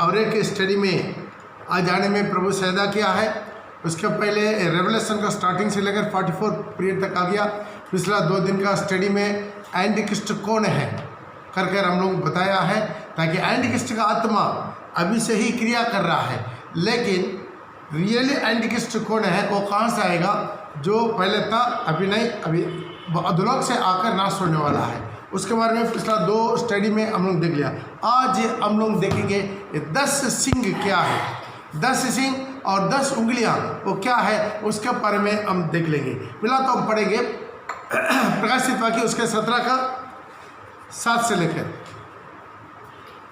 और एक स्टडी में आज आने में प्रभु से अदा किया है। उसके पहले रेवलेशन का स्टार्टिंग से लेकर 44 पीरियड तक आ गया। पिछला 2 दिन का स्टडी में एंटी क्रिस्ट कौन है कर हम लोग बताया है, ताकि एंटी क्रिस्ट का आत्मा अभी से ही क्रिया कर रहा है, लेकिन रियली एंटी क्रिस्ट कौन है, वो कहाँ से आएगा, जो पहले था अभी नहीं, अभी अधोलोक से आकर नाश होने वाला है। उसके बारे में पिछला 2 स्टडी में हम लोग देख लिया। आज हम लोग देखेंगे 10 सिंह क्या है, 10 सिंह और 10 उंगलियां वो क्या है, उसके बारे में हम देख लेंगे। पहला तो हम पढ़ेंगे प्रकाशित वाक्य उसके 17 का 7 से लेकर।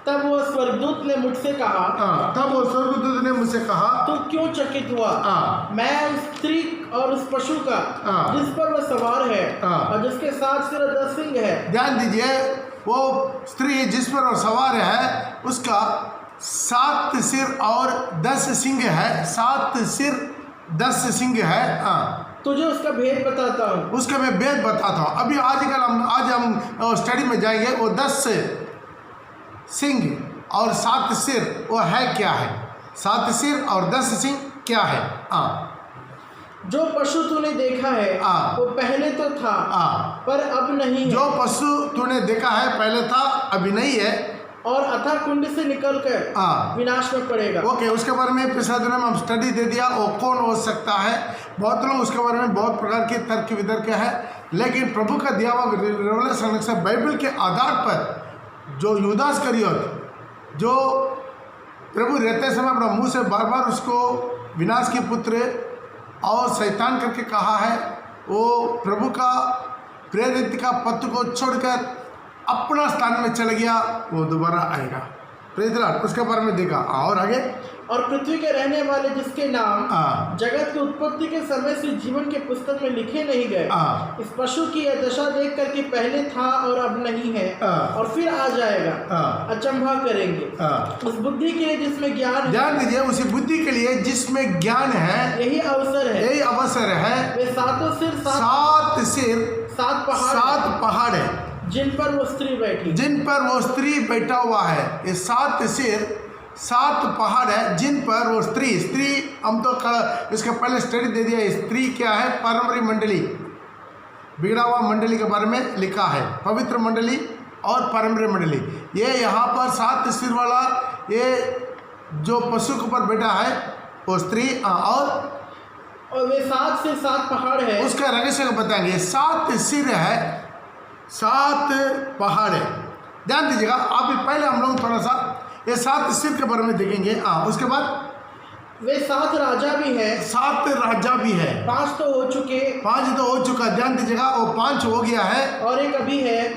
तब वो स्वर्गदूत ने मुझसे कहा, तब वो स्वर्गदूत ने मुझसे कहा, तू क्यों चकित हुआ? मैं उस स्त्री और उस पशु का जिस पर वह सवार है और जिसके 7 सिर और 10 सिंग है। ध्यान दीजिए, वो स्त्री जिस पर वो सवार है उसका 7 सिर और 10 सिंग है, 7 सिर 10 सिंग है। तुझे उसका भेद बताता हूँ। उसका मैं भेद बताता हूँ। अभी आज हम स्टडी में जाएंगे। वो 10 सिंह और 7 सिर वो है क्या है, 7 सिर और 10 सिंह क्या है। जो पशु तूने देखा है वो पहले तो था पर अब नहीं है। जो पशु तूने देखा है पहले था, अभी नहीं है, और अथाह कुंड से निकलकर विनाश में पड़ेगा। ओके, उसके बारे में पिछले दिनों में हम स्टडी दे दिया। वो कौन हो सकता है, बहुत लोग उसके बारे में बहुत प्रकार के तर्क वितर्क है, लेकिन प्रभु का दिया हुआ रेवलेशन से बाइबल के आधार पर जो यूदास इस्करियोत, जो प्रभु रहते समय अपना मुंह से बार बार उसको विनाश के पुत्र और शैतान करके कहा है, वो प्रभु का प्रेरित का पत्र को छोड़कर अपना स्थान में चला गया, वो दोबारा आएगा। उसके बारे में देखा। और आगे, और पृथ्वी के रहने वाले जिसके नाम जगत की उत्पत्ति के समय से जीवन के पुस्तक में लिखे नहीं गए, इस पशु की यह दशा देख कर कि पहले था और अब नहीं है और फिर आ जाएगा, अचंभा करेंगे। उस बुद्धि के लिए जिसमें ज्ञान है, ध्यान दीजिए, उसी बुद्धि के लिए जिसमें ज्ञान है, यही अवसर है, यही अवसर है। वे 7 सिर 7 सिर 7 पहाड़ है जिन पर वो स्त्री बैठी, जिन पर वो स्त्री बैठा हुआ है। ये 7 सिर 7 पहाड़ है जिन पर वो स्त्री हम तो इसके पहले स्टडी दे दिया। स्त्री क्या है, पारंपरिक मंडली, बिगड़ा हुआ मंडली के बारे में लिखा है, पवित्र मंडली और पारंपरिक मंडली। ये यहाँ पर 7 सिर वाला ये जो पशु के ऊपर बैठा है वो स्त्री, और वे 7 सिर 7 पहाड़ है। उसका रहस्य को बताएंगे। 7 सिर है, 7 पहाड़ है। ध्यान दीजिएगा। आप पहले हम लोग थोड़ा सा ये 7 सिर के बारे में देखेंगे। उसके बाद वे 7 राजा भी है, 7 राजा भी है। 5 तो हो चुके, 5 तो हो चुका। ध्यान दीजिएगा, वो 5 हो गया है और एक अभी है,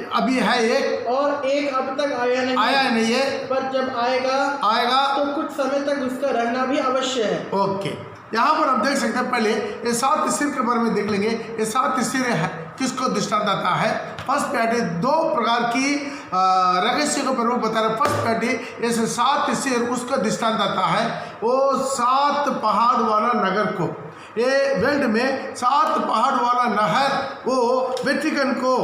एक, और एक अब तक आया नहीं है, पर जब आएगा तो कुछ समय तक उसका रहना भी अवश्य है। ओके, यहाँ पर हम देख सकते हैं। पहले ये 7 सिर के बारे में देख लेंगे। ये 7 सिर है किसको दृष्टांत आता है। फर्स्ट पैटी 2 प्रकार की रहस्य को प्रभु बता रहे। फर्स्ट पैटी ऐसे 7 सिर उसका दृष्टांत आता है, वो 7 पहाड़ वाला नगर को, ये वर्ल्ड में 7 पहाड़ वाला नहर, वो वेटिकन को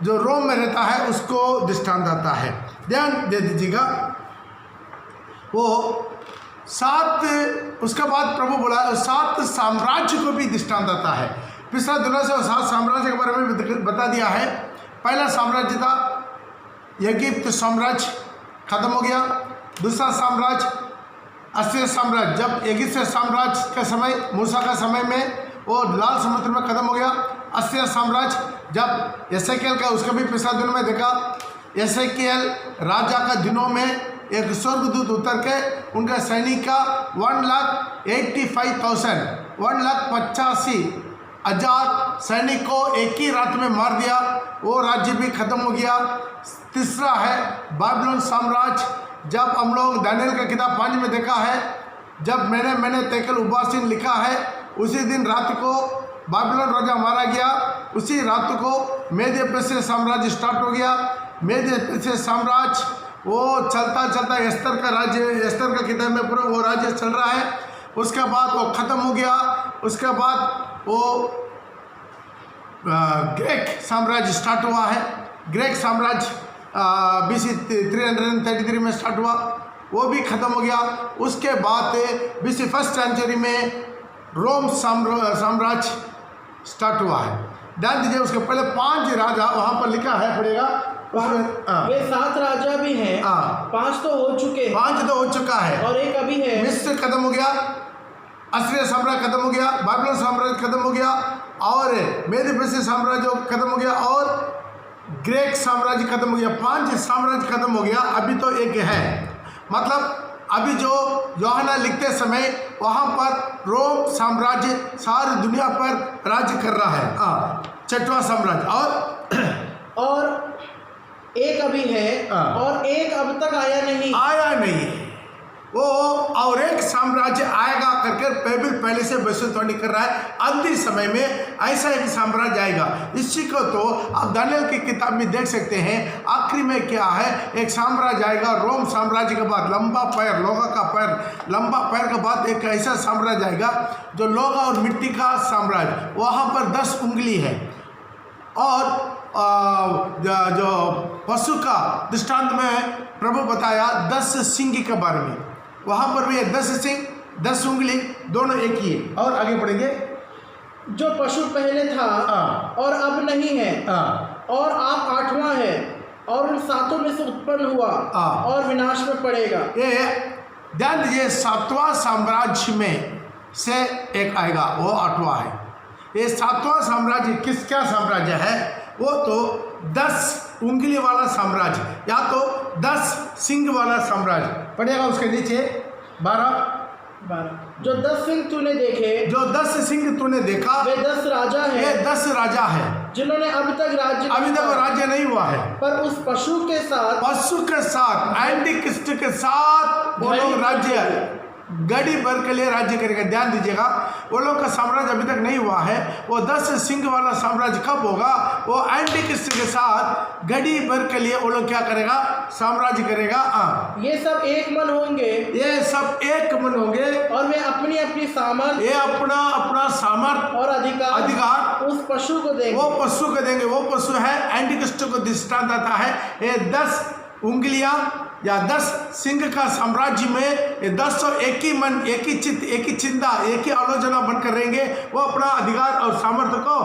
जो रोम में रहता है उसको दृष्टांत आता है। ध्यान दे दीजिएगा। वो 7, उसके बाद प्रभु बोला 7 साम्राज्य को भी दृष्टांत आता है। पिछला दिनों से 7 साम्राज्य के बारे में बता दिया है। पहला साम्राज्य था इजिप्ट साम्राज्य, खत्म हो गया। दूसरा साम्राज्य असीरिया साम्राज्य, जब इजिप्ट साम्राज्य का समय, मूसा का समय में वो लाल समुद्र में खत्म हो गया। असीरिया साम्राज्य जब एसेकियल का, उसका भी पिछला दिनों में देखा। एसेकियल राजा का दिनों में एक स्वर्गदूत उतर के उनका सैनिक का 1,85,000 1,85,000 सैनिक को एक ही रात में मार दिया। वो राज्य भी खत्म हो गया। तीसरा है बाबिलोन साम्राज्य, जब हम लोग दानियल का किताब 5 में देखा है, जब मैंने तेकल उबासिन लिखा है, उसी दिन रात को बाबिलोन राजा मारा गया। उसी रात को मेदे पर्शिया साम्राज्य स्टार्ट हो गया। मेदे पर्शिया साम्राज्य वो चलता चलता एस्तर का राज्य, एस्तर का किताब में पूरा वो राज्य चल रहा है। उसके बाद वो ख़त्म हो गया। उसके बाद वो ग्रीक साम्राज्य स्टार्ट हुआ है। ग्रीक साम्राज्य BC 333 में स्टार्ट हुआ, वो भी खत्म हो गया। उसके बाद BC 1st सेंचुरी में रोम साम्राज्य स्टार्ट हुआ है। ध्यान दीजिए, उसके पहले 5 राजा वहाँ पर लिखा है, पड़ेगा वे 7 राजा भी हैं। 5 तो हो चुके हैं, 5 तो हो चुका है और एक अभी है। मिस्र खत्म हो गया, असीरिया साम्राज्य खत्म हो गया, बाबिलोन साम्राज्य खत्म हो गया, और मेदी पर्सिया साम्राज्य खत्म हो गया, और ग्रीक साम्राज्य खत्म हो गया। 5 साम्राज्य खत्म हो गया, अभी तो एक है। मतलब अभी जो यूहन्ना लिखते समय वहाँ पर रोम साम्राज्य सारी दुनिया पर राज्य कर रहा है, 6वां साम्राज्य। और एक अभी है, और एक अब तक आया नहीं वो, और एक साम्राज्य आएगा करके बाइबल पहले से भविष्यवाणी कर रहा है। अंतिम समय में ऐसा एक साम्राज्य आएगा। इसी को तो आप दानियल की किताब में देख सकते हैं। आखिरी में क्या है, एक साम्राज्य आएगा रोम साम्राज्य के बाद, लंबा पैर, लोहा का पैर, लंबा पैर के बाद एक ऐसा साम्राज्य आएगा जो लोहा और मिट्टी का साम्राज्य। वहाँ पर 10 उंगली है, और जो पशु का दृष्टांत में प्रभु बताया 10 सिंह के बारे में, वहाँ पर भी 10 सिंह 10 उंगली दोनों एक ही है। और आगे बढ़ेंगे, जो पशु पहले था और अब नहीं है, और आप 8वां है, और उन 7 में से उत्पन्न हुआ और विनाश में पड़ेगा। ये ध्यान दीजिए, 7वां साम्राज्य में से एक आएगा, वो 8वां है। ये 7वां साम्राज्य किसका साम्राज्य है? वो तो 10 उंगली वाला साम्राज्य, या तो 10 सिंह वाला साम्राज्य पड़ेगा। उसके नीचे 12 जो 10 सिंह तूने देखे, जो 10 सिंह तूने देखा, वे 10 राजा हैं। ये 10 राजा है जिन्होंने अभी तक राज्य नहीं हुआ है, पर उस पशु के साथ एंटी क्रिस्ट के साथ वो लोग राज्य गड़ी भर के लिए राज्य करेगा। ध्यान दीजिएगा, वो लोग का साम्राज्य अभी तक नहीं हुआ है। वो 10 सिंह वाला साम्राज्य कब होगा? वो एंटी क्रिस्ट के साथ गड़ी भर के लिए वो लोग क्या करेगा? साम्राज्य करेगा। ये सब एक मन होंगे, और वे अपनी अपनी सामर्थ, ये अपना सामर्थ और अधिकार उस पशु को देंगे। वो पशु है एंटी क्रिस्ट को दृष्टांत आता है। ये 10 उंगलियां या 10 सिंह का साम्राज्य में 10 एक ही मन, एक ही चित्त, एक ही चिंता, एक ही आलोचना बनकर रहेंगे। वो अपना अधिकार और सामर्थ्य को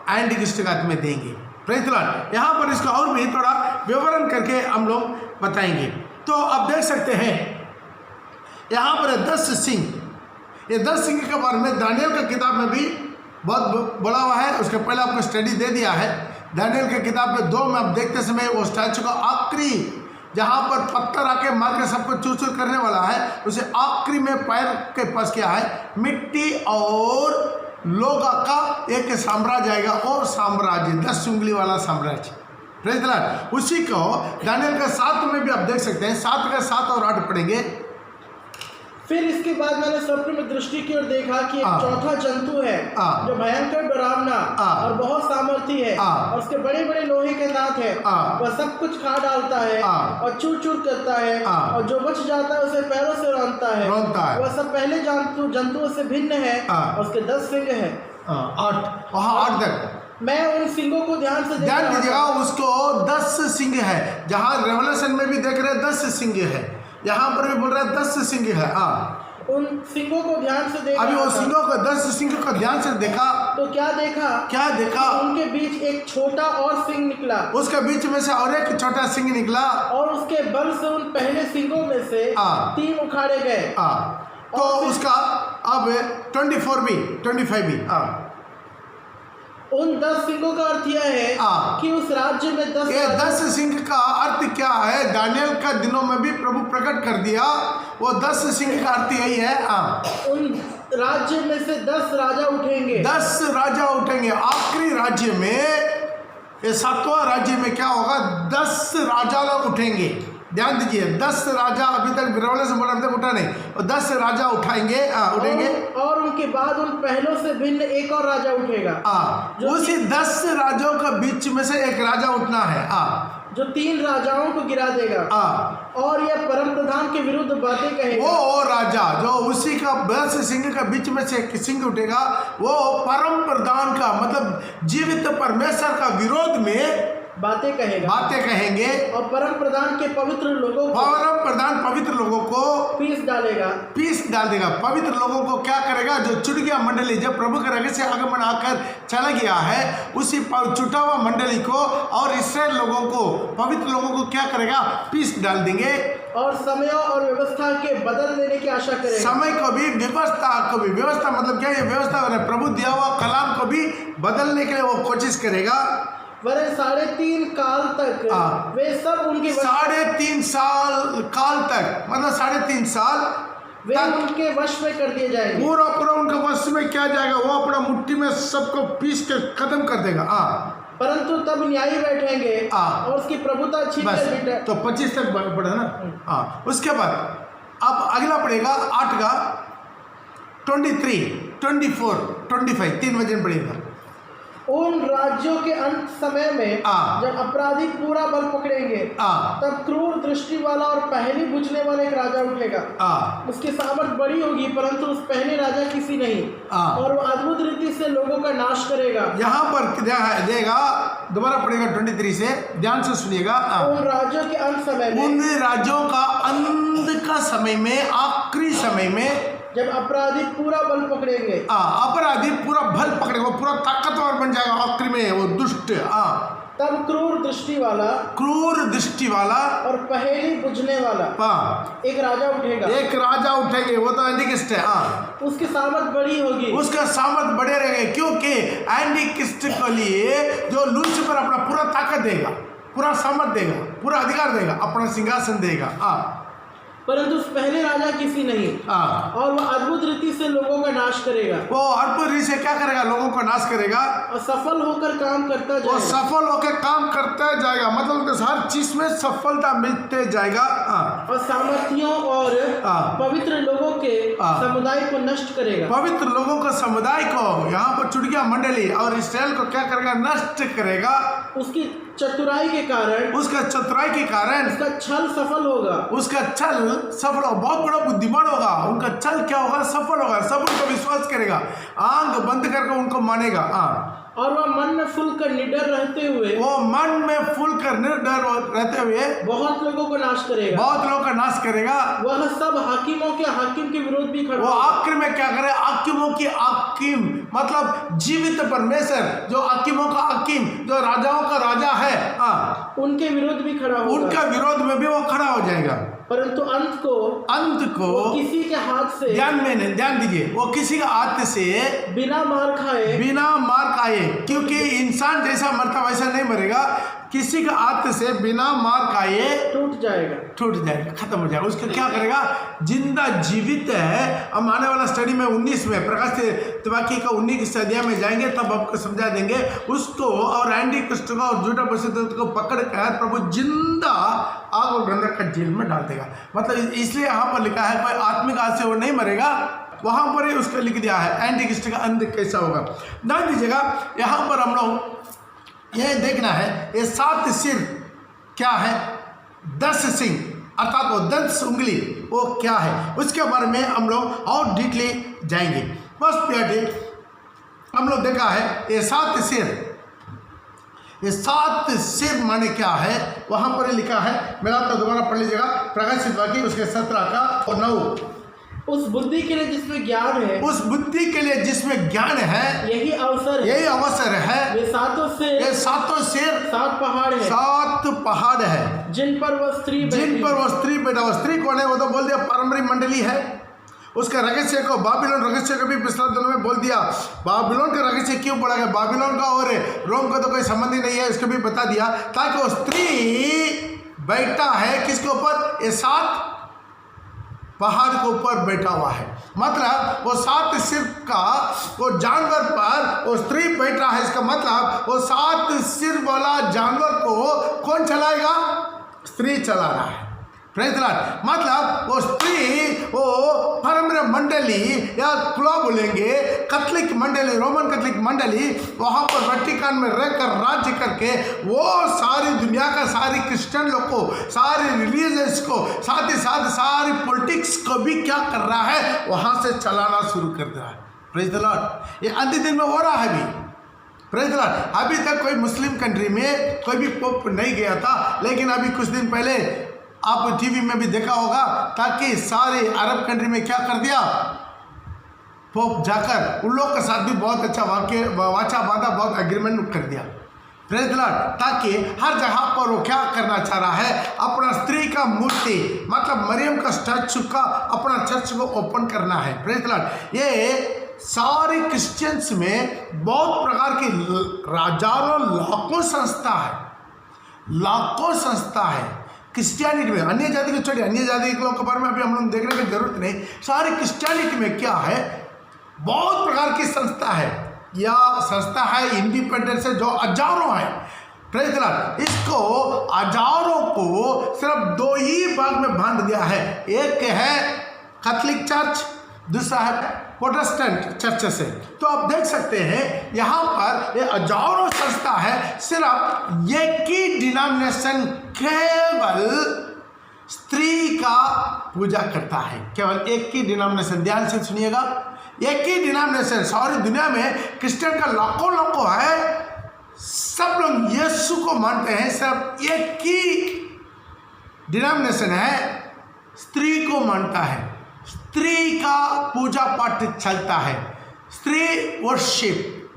एंटी क्रिस्ट के हाथ में देंगे। Praise the Lord. यहाँ पर इसका और भी थोड़ा विवरण करके हम लोग बताएंगे। तो आप देख सकते हैं यहाँ पर 10 सिंह, ये 10 सिंह के बारे में दानियल की किताब में भी बहुत बोला हुआ है। उसके पहले आपको स्टडी दे दिया है। दानियल की किताब में 2 में आप देखते समय वो स्टैचू का आखिरी, जहाँ पर पत्थर आके मार के सबको चूर चूर करने वाला है, उसे आखिरी में पैर के पास क्या है? मिट्टी और लोहा का एक साम्राज्य आएगा, और साम्राज्य 10 उंगली वाला साम्राज्य। Praise the Lord. उसी को दानियल का 7 में भी आप देख सकते हैं। 7 का 7 और 8 पढ़ेंगे। फिर इसके बाद मैंने स्वप्न में दृष्टि की ओर देखा कि एक चौथा जंतु है, जो भयंकर डरावना और बहुत सामर्थी है, और उसके बड़े बड़े लोहे के दांत है। वह सब कुछ खा डालता है और चूर चूर करता है, और जो बच जाता है उसे पैरों से रौंदता है। वह सब पहले जंतुओं से भिन्न है, और उसके 10 सिंग है। 8 तक मैं उन सिंगों को ध्यान दीजिएगा। उसको 10 सिंह है। जहाँ रेवलेशन में भी देख रहे हैं 10 सिंह है, यहाँ पर भी बोल रहा है 10 सिंह है। उन सिंगों को ध्यान से देखा। अभी वो सिंगों को 10 सिंह को ध्यान से देखा तो क्या देखा? उनके बीच एक छोटा और सिंह निकला, उसके बीच में से और एक छोटा सिंह निकला, और उसके बल से उन पहले सिंगों में से 3 उखाड़े गए। तो उसका अब 25 भी उन 10 सिंगों का अर्थ यह है कि उस राज्य में 10 सिंह का अर्थ क्या है? दानियल का दिनों में भी प्रभु प्रकट कर दिया। वो 10 सिंह का अर्थ यही है। उन राज्य में से 10 राजा उठेंगे। 10 राजा उठेंगे। आखिरी राज्य में, ये 7वां राज्य में क्या होगा? 10 राजा लोग उठेंगे। ध्यान दीजिए, 10 राजा अभी तक विरवले से बोला उठा नहीं, और 10 राजा उठेंगे। और उनके बाद उन पहलों से भिन्न एक और राजा उठेगा। उसी 10 राजाओं का बीच में से एक राजा उठना है, जो 3 राजाओं को गिरा देगा, और यह परम प्रधान के विरुद्ध बातें कहेगा। वो राजा जो उसी का 10 सिंह का बीच में से एक सिंह उठेगा, वो परम प्रधान का मतलब जीवित परमेश्वर का विरोध में बातें कहेंगे और परम प्रधान पवित्र लोगों को पीस डाल देगा। पवित्र लोगों को क्या करेगा? जो छूट गया मंडली, जब प्रभु के रहस्य आगमन आकर चला गया है, उसी छूटा हुआ मंडली को और इसराइल लोगों को, पवित्र लोगों को क्या करेगा? पीस डाल देंगे और समय और व्यवस्था के बदल देने की आशा करेगा। समय को भी, व्यवस्था मतलब क्या है? व्यवस्था प्रभु दिया हुआ कलाम को भी बदलने के लिए वो कोशिश करेगा। वरन 3.5 काल तक वे सब उनके 3.5 साल काल तक, मतलब 3.5 साल वे उनके वश में कर दिए जाएंगे। पूरा उनके वश में क्या जाएगा? वो अपना मुट्ठी में सबको पीस के खत्म कर देगा। परंतु तब न्यायी बैठेंगे और उसकी प्रभुता छीन कर तो 25 तक पढ़ा ना। उसके बाद अब अगला पड़ेगा 8 का 23, 24, 25 3 वचन पड़ेगा। उन राज्यों के अंत समय में जब अपराधी पूरा बल पकड़ेंगे, तब क्रूर दृष्टि वाला और पहली बुझने वाला एक राजा उठेगा। उसकी सामर्थ बड़ी होगी, परंतु उस पहले राजा किसी नहीं, और वो अद्भुत रीति से लोगों का नाश करेगा। यहाँ पर देगा, दोबारा पढ़ेगा 23 से, ध्यान से सुनिएगा। उन राज्यों के अंत समय में, उन राज्यों का अंत का समय में, आखिरी समय में, जब अपराधी पूरा बल पकड़ेंगे, अपराधी पूरा बल पकड़ेगा, पूरा ताकतवर बन जाएगा आखिरी में वो दुष्ट। तब क्रूर दृष्टि वाला और पहेली बुझने वाला एक राजा उठेंगे। वो तो एंटीक्रिस्ट है। उसकी सामर्थ बड़ी होगी, उसका सामर्थ बढ़े रहेंगे, क्योंकि एंटीक्रिस्ट के लिए जो लूसीफर अपना पूरा ताकत देगा, पूरा सामर्थ देगा, पूरा अधिकार देगा, अपना सिंहासन देगा। परंतु उस पहले राजा किसी नहीं, और वह अद्भुत रीति से लोगों का नाश करेगा। वो अद्भुत रीति से क्या करेगा? लोगों को नाश करेगा और सफल होकर काम करता जाएगा। वो सफल होकर काम करता जाएगा, मतलब उनको हर चीज में सफलता मिलते जाएगा। और सामर्थियों और पवित्र लोगों के समुदाय को नष्ट करेगा। पवित्र लोगों का समुदाय को, यहाँ पर छूट गया मंडली और इसराइल को क्या करेगा? नष्ट करेगा। उसकी चतुराई के कारण, उसका छल सफल होगा। बहुत बड़ा बुद्धिमान होगा। उनका छल क्या होगा? सफल होगा। सब उनको विश्वास करेगा, आंख बंद करके उनको मानेगा। और वह मन में फूल कर निडर रहते हुए, बहुत लोगों को नाश करेगा। वह सब हाकिमों के हाकिम के विरोध भी खड़ा, वो आखिर में क्या करे? हाकिमों की हाकिम मतलब जीवित परमेश्वर, जो हाकिमों का हाकिम, जो राजाओं का राजा है, उनके विरोध भी खड़ा होगा। उनका विरोध में भी वो खड़ा हो जाएगा। परंतु अंत को किसी के हाथ से, ध्यान दीजिए, वो किसी के हाथ से बिना मार खाए, क्योंकि इंसान जैसा मरता वैसा नहीं मरेगा, किसी का हाथ से बिना मार खाए टूट जाएगा, खत्म हो जाएगा। उसका क्या करेगा? जिंदा जीवित है। हम आने वाला स्टडी में 19 में प्रकाश तिवाकी का 19 अध्याय में जाएंगे, तब आपको समझा देंगे उसको और एंटीक्रिस्ट को और झूठा प्रसिद्ध को पकड़ कर प्रभु जिंदा आग और गंधक का जेल में डाल देगा। मतलब इसलिए यहाँ पर लिखा है कोई आत्मिक हाथ से वो नहीं मरेगा, वहां पर ही उसका लिख दिया है एंटीक्रिस्ट का अंत कैसा होगा। ध्यान दीजिएगा, यहाँ पर हम लोग यह देखना है, ये 7 सिर क्या है, 10 सिंह अर्थात वो 10 उंगली वो क्या है, उसके बारे में हम लोग और डीपली जाएंगे। बस प्यारे, हम लोग देखा है ये 7 सिर माने क्या है, वहां पर लिखा है। मेरा तो दोबारा पढ़ लीजिएगा, प्रकाशित वाक्य उसके 17 का और 9। उस बुद्धि के लिए जिसमें ज्ञान है, यही अवसर है। ये सातों सिर 7 पहाड़ है जिन पर वो स्त्री बैठा। वो स्त्री कौन है? वो तो बोल दिया पारंपरिक मंडली है। उसका रहस्य को, बाबिलोन रहस्य को भी पिछले दिनों में बोल दिया। बाबिलोन का रहस्य क्यों पड़ा गया? बाबिलोन का और रोम का तो कोई संबंध ही नहीं है, इसको भी बता दिया, ताकि वो स्त्री बैठा है किसके ऊपर? ये 7 पहाड़ के ऊपर बैठा हुआ है। मतलब वो 7 सिर का वो जानवर पर वो स्त्री बैठा है। इसका मतलब वो 7 सिर वाला जानवर को कौन चलाएगा? स्त्री चला रहा है। Praise the Lord. मतलब वो स्त्री, वो परम मंडली या क्लब बोलेंगे, कैथोलिक मंडली, रोमन कैथोलिक मंडली, वहाँ पर वेटिकन में रहकर राज्य करके वो सारी दुनिया का, सारी क्रिश्चियन लोग को, सारे रिलीजियस को, साथ ही साथ सारी पॉलिटिक्स को भी क्या कर रहा है? वहाँ से चलाना शुरू कर रहा है। Praise the Lord. ये अंतिम दिन में हो रहा है भी, प्रेज़ द लॉर्ड। अभी तक कोई मुस्लिम कंट्री में कोई भी पोप नहीं गया था, लेकिन अभी कुछ दिन पहले आप टीवी में भी देखा होगा, ताकि सारे अरब कंट्री में क्या कर दिया, पोप जाकर उन लोग के साथ भी बहुत अच्छा वाचा बांधा, बहुत एग्रीमेंट कर दिया। Praise the Lord. ताकि हर जगह पर वो क्या करना चाह रहा है, अपना स्त्री का मूर्ति मतलब मरियम का स्टैचू का अपना चर्च को ओपन करना है। Praise the Lord. ये सारे क्रिश्चियंस में बहुत प्रकार की हजारों लाखों संस्था है, लाखों संस्था है क्रिश्चियनिटी में। अन्य जाति को छोड़िए, अन्य जाति के लोग के बारे में अभी हम लोग देखने की जरूरत नहीं। सारे क्रिश्चियनिटी में क्या है, बहुत प्रकार की संस्था है, या संस्था है इंडिपेंडेंस है, जो हजारों है। Praise the Lord. इसको हजारों को सिर्फ दो ही भाग में बांट दिया है। एक है कैथोलिक चर्च, दूसरा है प्रोटेस्टेंट चर्च से। तो आप देख सकते हैं यहाँ पर ये हजारों संस्था है, सिर्फ एक ही डिनोमिनेशन केवल स्त्री का पूजा करता है। केवल एक ही डिनोमिनेशन, ध्यान से सुनिएगा, एक ही डिनोमिनेशन। सारी दुनिया में क्रिश्चियन का लाखों है, सब लोग यीशु को मानते हैं, सब एक ही डिनोमिनेशन है, स्त्री को मानता है, स्त्री का पूजा पाठ चलता है, स्त्री वर्शिप,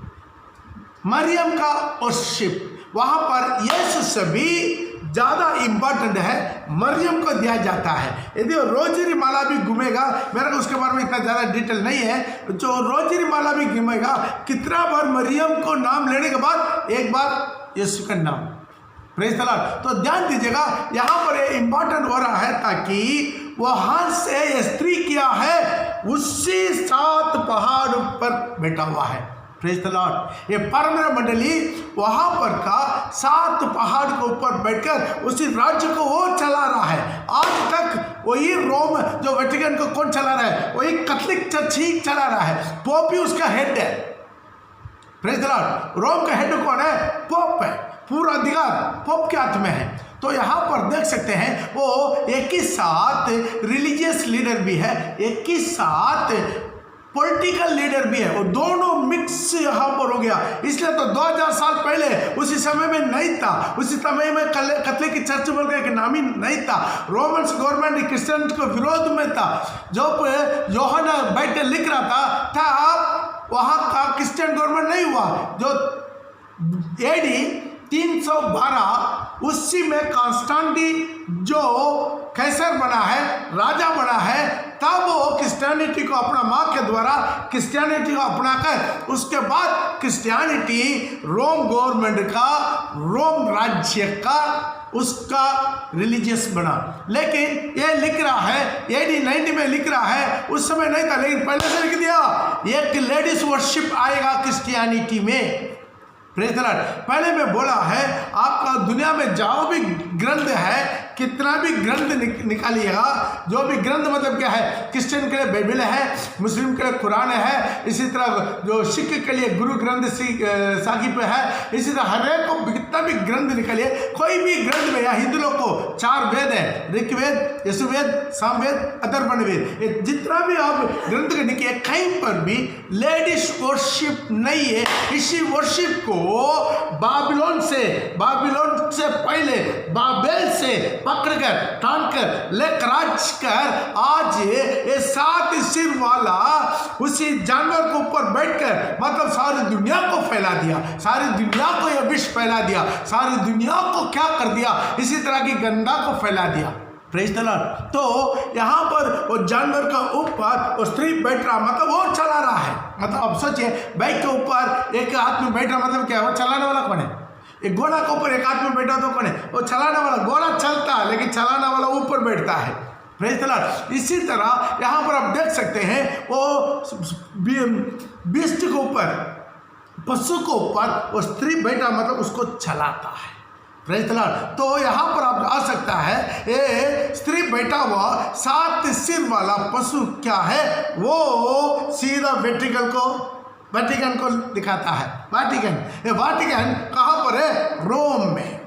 मरियम का वर्शिप। वहां पर यीशु से भी ज़्यादा इम्पोर्टेंट है, मरियम को दिया जाता है। यदि रोजरी माला भी घूमेगा, मेरे को उसके बारे में इतना ज़्यादा डिटेल नहीं है, जो रोजरी माला भी घूमेगा, कितना बार मरियम को नाम लेने के बाद एक बार यीशु का नाम। Praise the Lord. तो ध्यान दीजिएगा, यहाँ पर ये इम्पोर्टेंट हो रहा है, ताकि वहाँ से ये स्त्री क्या है, उसी 7 पहाड़ पर बैठा हुआ है। Praise the Lord. ये परम मंडली वहाँ पर का 7 पहाड़ के ऊपर बैठकर उसी राज्य को वो चला रहा है। आज तक वही रोम, जो वेटिकन को कौन चला रहा है, वही कैथोलिक चर्च ही चला रहा है। पोप ही उसका हेड है। Praise the Lord. रोम का हेड कौन है, पोप है। पूरा अधिकार पोप के हाथ में है। तो यहाँ पर देख सकते हैं, वो एक ही साथ रिलीजियस लीडर भी है, एक ही साथ पॉलिटिकल लीडर भी है, वो दोनों मिक्स यहाँ पर हो गया। इसलिए तो 2000 साल पहले उसी समय में नहीं था, उसी समय में कैथोलिक चर्च बोल का एक नाम ही नहीं था। रोमन्स गवर्नमेंट क्रिश्चियन को विरोध में था। जो यूहन्ना बैठ लिख रहा था वहाँ का क्रिश्चियन गवर्नमेंट नहीं हुआ। जो एडी 312 उसी में कॉन्स्टेंटिन जो कैसर बना है, राजा बना है, तब वो क्रिश्चियनिटी को अपना माँ के द्वारा क्रिश्चियनिटी को अपनाकर उसके बाद क्रिश्चियनिटी रोम गवर्नमेंट का, रोम राज्य का उसका रिलीजियस बना। लेकिन ये लिख रहा है AD 90 में लिख रहा है, उस समय नहीं था, लेकिन पहले से लिख दिया एक लेडीज वर्शिप आएगा क्रिश्चियनिटी में। Praise the Lord. पहले मैं बोला है, आपका दुनिया में जाओ भी ग्रंथ है, कितना भी ग्रंथ निकालिएगा, जो भी ग्रंथ मतलब क्या है, क्रिश्चियन के लिए बाइबल है, मुस्लिम के लिए कुरान है, इसी तरह जो सिख के लिए गुरु ग्रंथ साहिब है, इसी तरह हर एक को कितना भी ग्रंथ निकालिए, कोई भी ग्रंथ में, या हिंदू लोग को 4 वेद है, ऋग्वेद, यजुर्वेद, सामवेद, अथर्वणवेद, ये जितना भी आप ग्रंथ के निकालिए, कहीं पर भी लेडीज वर्शिप नहीं है। इसी वर्शिप को बाबिलोन से पहले बाबेल से पकड़कर टांगकर लेकर आजकर आज ये 7 सिर वाला उसी जानवर के ऊपर बैठकर मतलब सारी दुनिया को फैला दिया, सारी दुनिया को यह विष फैला दिया, सारी दुनिया को क्या कर दिया, इसी तरह की गंदा को फैला दिया। Praise the Lord. तो यहाँ पर वो जानवर का ऊपर वो स्त्री बैठ रहा, मतलब वो चला रहा है। मतलब अब सोचिए, बाइक के ऊपर एक हाथ में बैठ रहा, मतलब क्या है, वो चलाने वाला कौन है? एक घोड़ा के ऊपर एक हाथ में बैठा तो कौन है? वो चलाने वाला। घोड़ा चलता है लेकिन चलाने वाला ऊपर बैठता है। Praise the Lord. इसी तरह यहाँ पर आप देख सकते हैं, वो बीस्ट के ऊपर, पशु के ऊपर वो स्त्री बैठा, मतलब उसको चलाता है। Praise the Lord. तो यहाँ पर आप आ सकता है, ये स्त्री बैठा हुआ 7 सिर वाला पशु क्या है, वो सीधा वेटिकन को दिखाता है। वाटिकन, ये वाटिकन कहाँ पर है? रोम में।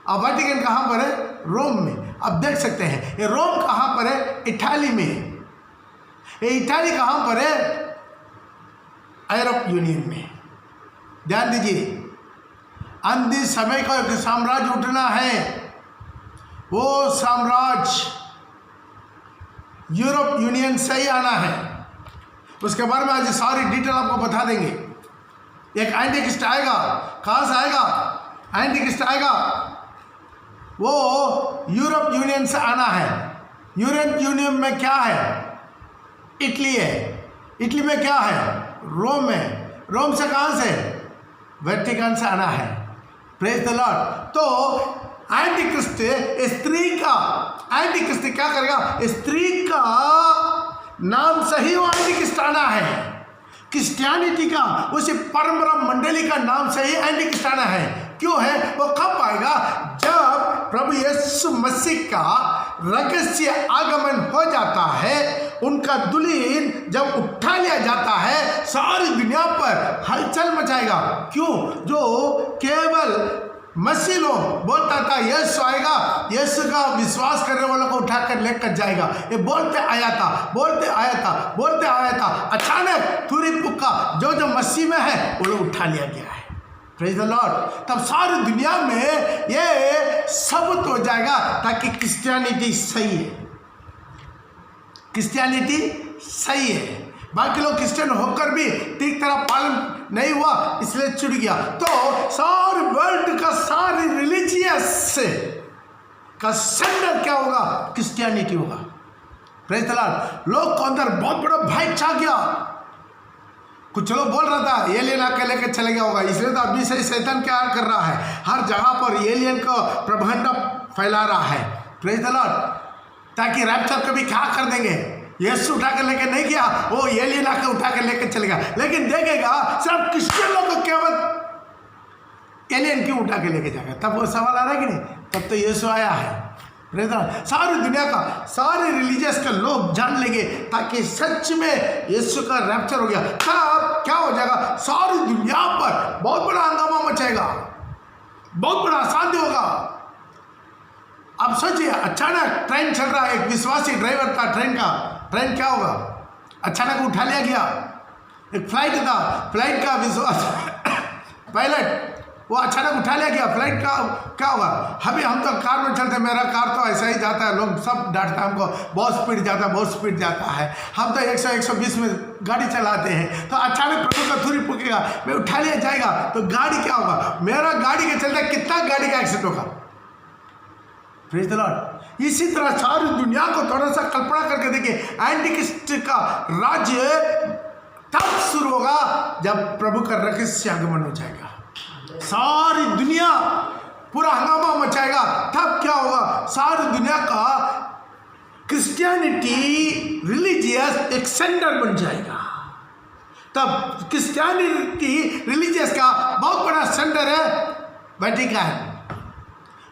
अब वाटिकन कहाँ पर है? रोम में। अब देख सकते हैं, ये रोम कहाँ पर है? इटाली में। ये इटाली कहाँ पर है? यूरोप यूनियन में। ध्यान दीजिए, अंतिम समय का एक साम्राज्य उठना है। वो साम्राज्य यूरोप यूनियन से ही आना है। उसके बारे में आज सारी डिटेल आपको बता देंगे। एक एंटीक्रिस्ट आएगा, कहाँ से आएगा? एंटीक्रिस्ट आएगा, वो यूरोप यूनियन से आना है। यूरोप यूनियन में क्या है? इटली है। इटली में क्या है? रोम है। रोम से कहाँ से? वेटिकन से आना है। Praise the Lord. तो एंटीक्रिस्ट स्त्री का, एंटीक्रिस्ट क्या करेगा? स्त्री का नाम से ही वो एंटीक्रिस्ट आना है। क्रिश्चियनिटी का, उसी परंपरा मंडली का नाम से ही एंटीक्रिस्ट आना है। क्यों है? वो कब आएगा? जब प्रभु यीशु मसीह का रहस्य आगमन हो जाता है, उनका दुल्हन जब उठा लिया जाता है, सारी दुनिया पर हलचल मचाएगा। क्यों? जो केवल मसीह लोग बोलता था यीशु आएगा, यीशु का विश्वास करने वालों को उठाकर लेकर जाएगा, ये बोलते आया था, बोलते आया था, बोलते आया था। अचानक थूरी पुक्का जो मसीह में है वो लोग उठा लिया गया है। Praise the Lord. तब सारी दुनिया में ये सबूत हो जाएगा ताकि क्रिश्चियनिटी सही है, क्रिश्चियनिटी सही है। बाकी लोग क्रिश्चियन होकर भी ठीक तरह पालन नहीं हुआ, इसलिए छूट गया। तो सारे वर्ल्ड का, सारे रिलीजियस का सेंटर क्या होगा? क्रिश्चियनिटी होगा। Praise the Lord. लोग को अंदर बहुत बड़ा भय छा गया। कुछ लोग बोल रहा था एलियन आके लेकर चले गया होगा, इसलिए तो अभी से शैतान क्या कर रहा है, हर जगह पर एलियन को प्रबंध फैला रहा है। Praise the Lord. ताकि रैप्चर कभी क्या कर देंगे, यीशु उठा कर लेकर नहीं गया, वो एलियन आकर उठा कर लेकर चलेगा। लेकिन देखेगा सिर्फ क्रिश्चियन लोग को केवल एलियन क्यों उठा के लेके जाएगा? तब वो सवाल आ रहा है कि नहीं? तब तो यीशु आया है। सारी दुनिया का, सारे रिलीजियस का लोग जान लेंगे ताकि सच में यीशु का रैप्चर हो गया। तब क्या हो जाएगा? सारी दुनिया पर बहुत बड़ा हंगामा मचाएगा, बहुत बड़ा अशांति होगा। अब सोचिए, अचानक ट्रेन चल रहा है, एक विश्वासी ड्राइवर था ट्रेन का, ट्रेन क्या होगा? अचानक उठा लिया गया। एक फ्लाइट था, फ्लाइट का विश्वास पायलट वो अचानक उठा लिया गया। फ्लाइट का क्या होगा? अभी हम तो कार में चलते, मेरा कार तो ऐसा ही जाता है, लोग सब डांटता है हमको, बहुत स्पीड जाता है, बहुत स्पीड जाता है। हम तो 100-120 में गाड़ी चलाते हैं। तो अचानक प्रभु का थूरी पुकेगा, मैं उठा लिया जाएगा, तो गाड़ी क्या होगा? मेरा गाड़ी के चलते कितना गाड़ी का एक्सीडेंट होगा। Praise the Lord. इसी तरह सारी दुनिया को थोड़ा सा कल्पना करके देखिए, एंटीक्रिस्ट का राज्य तब शुरू होगा जब प्रभु का रहस्य आगमन हो जाएगा। सारी दुनिया पूरा हंगामा मचाएगा। तब क्या होगा? सारी दुनिया का क्रिश्चियनिटी रिलीजियस एक सेंटर बन जाएगा। तब क्रिश्चियनिटी रिलीजियस का बहुत बड़ा सेंटर है वेटिकन।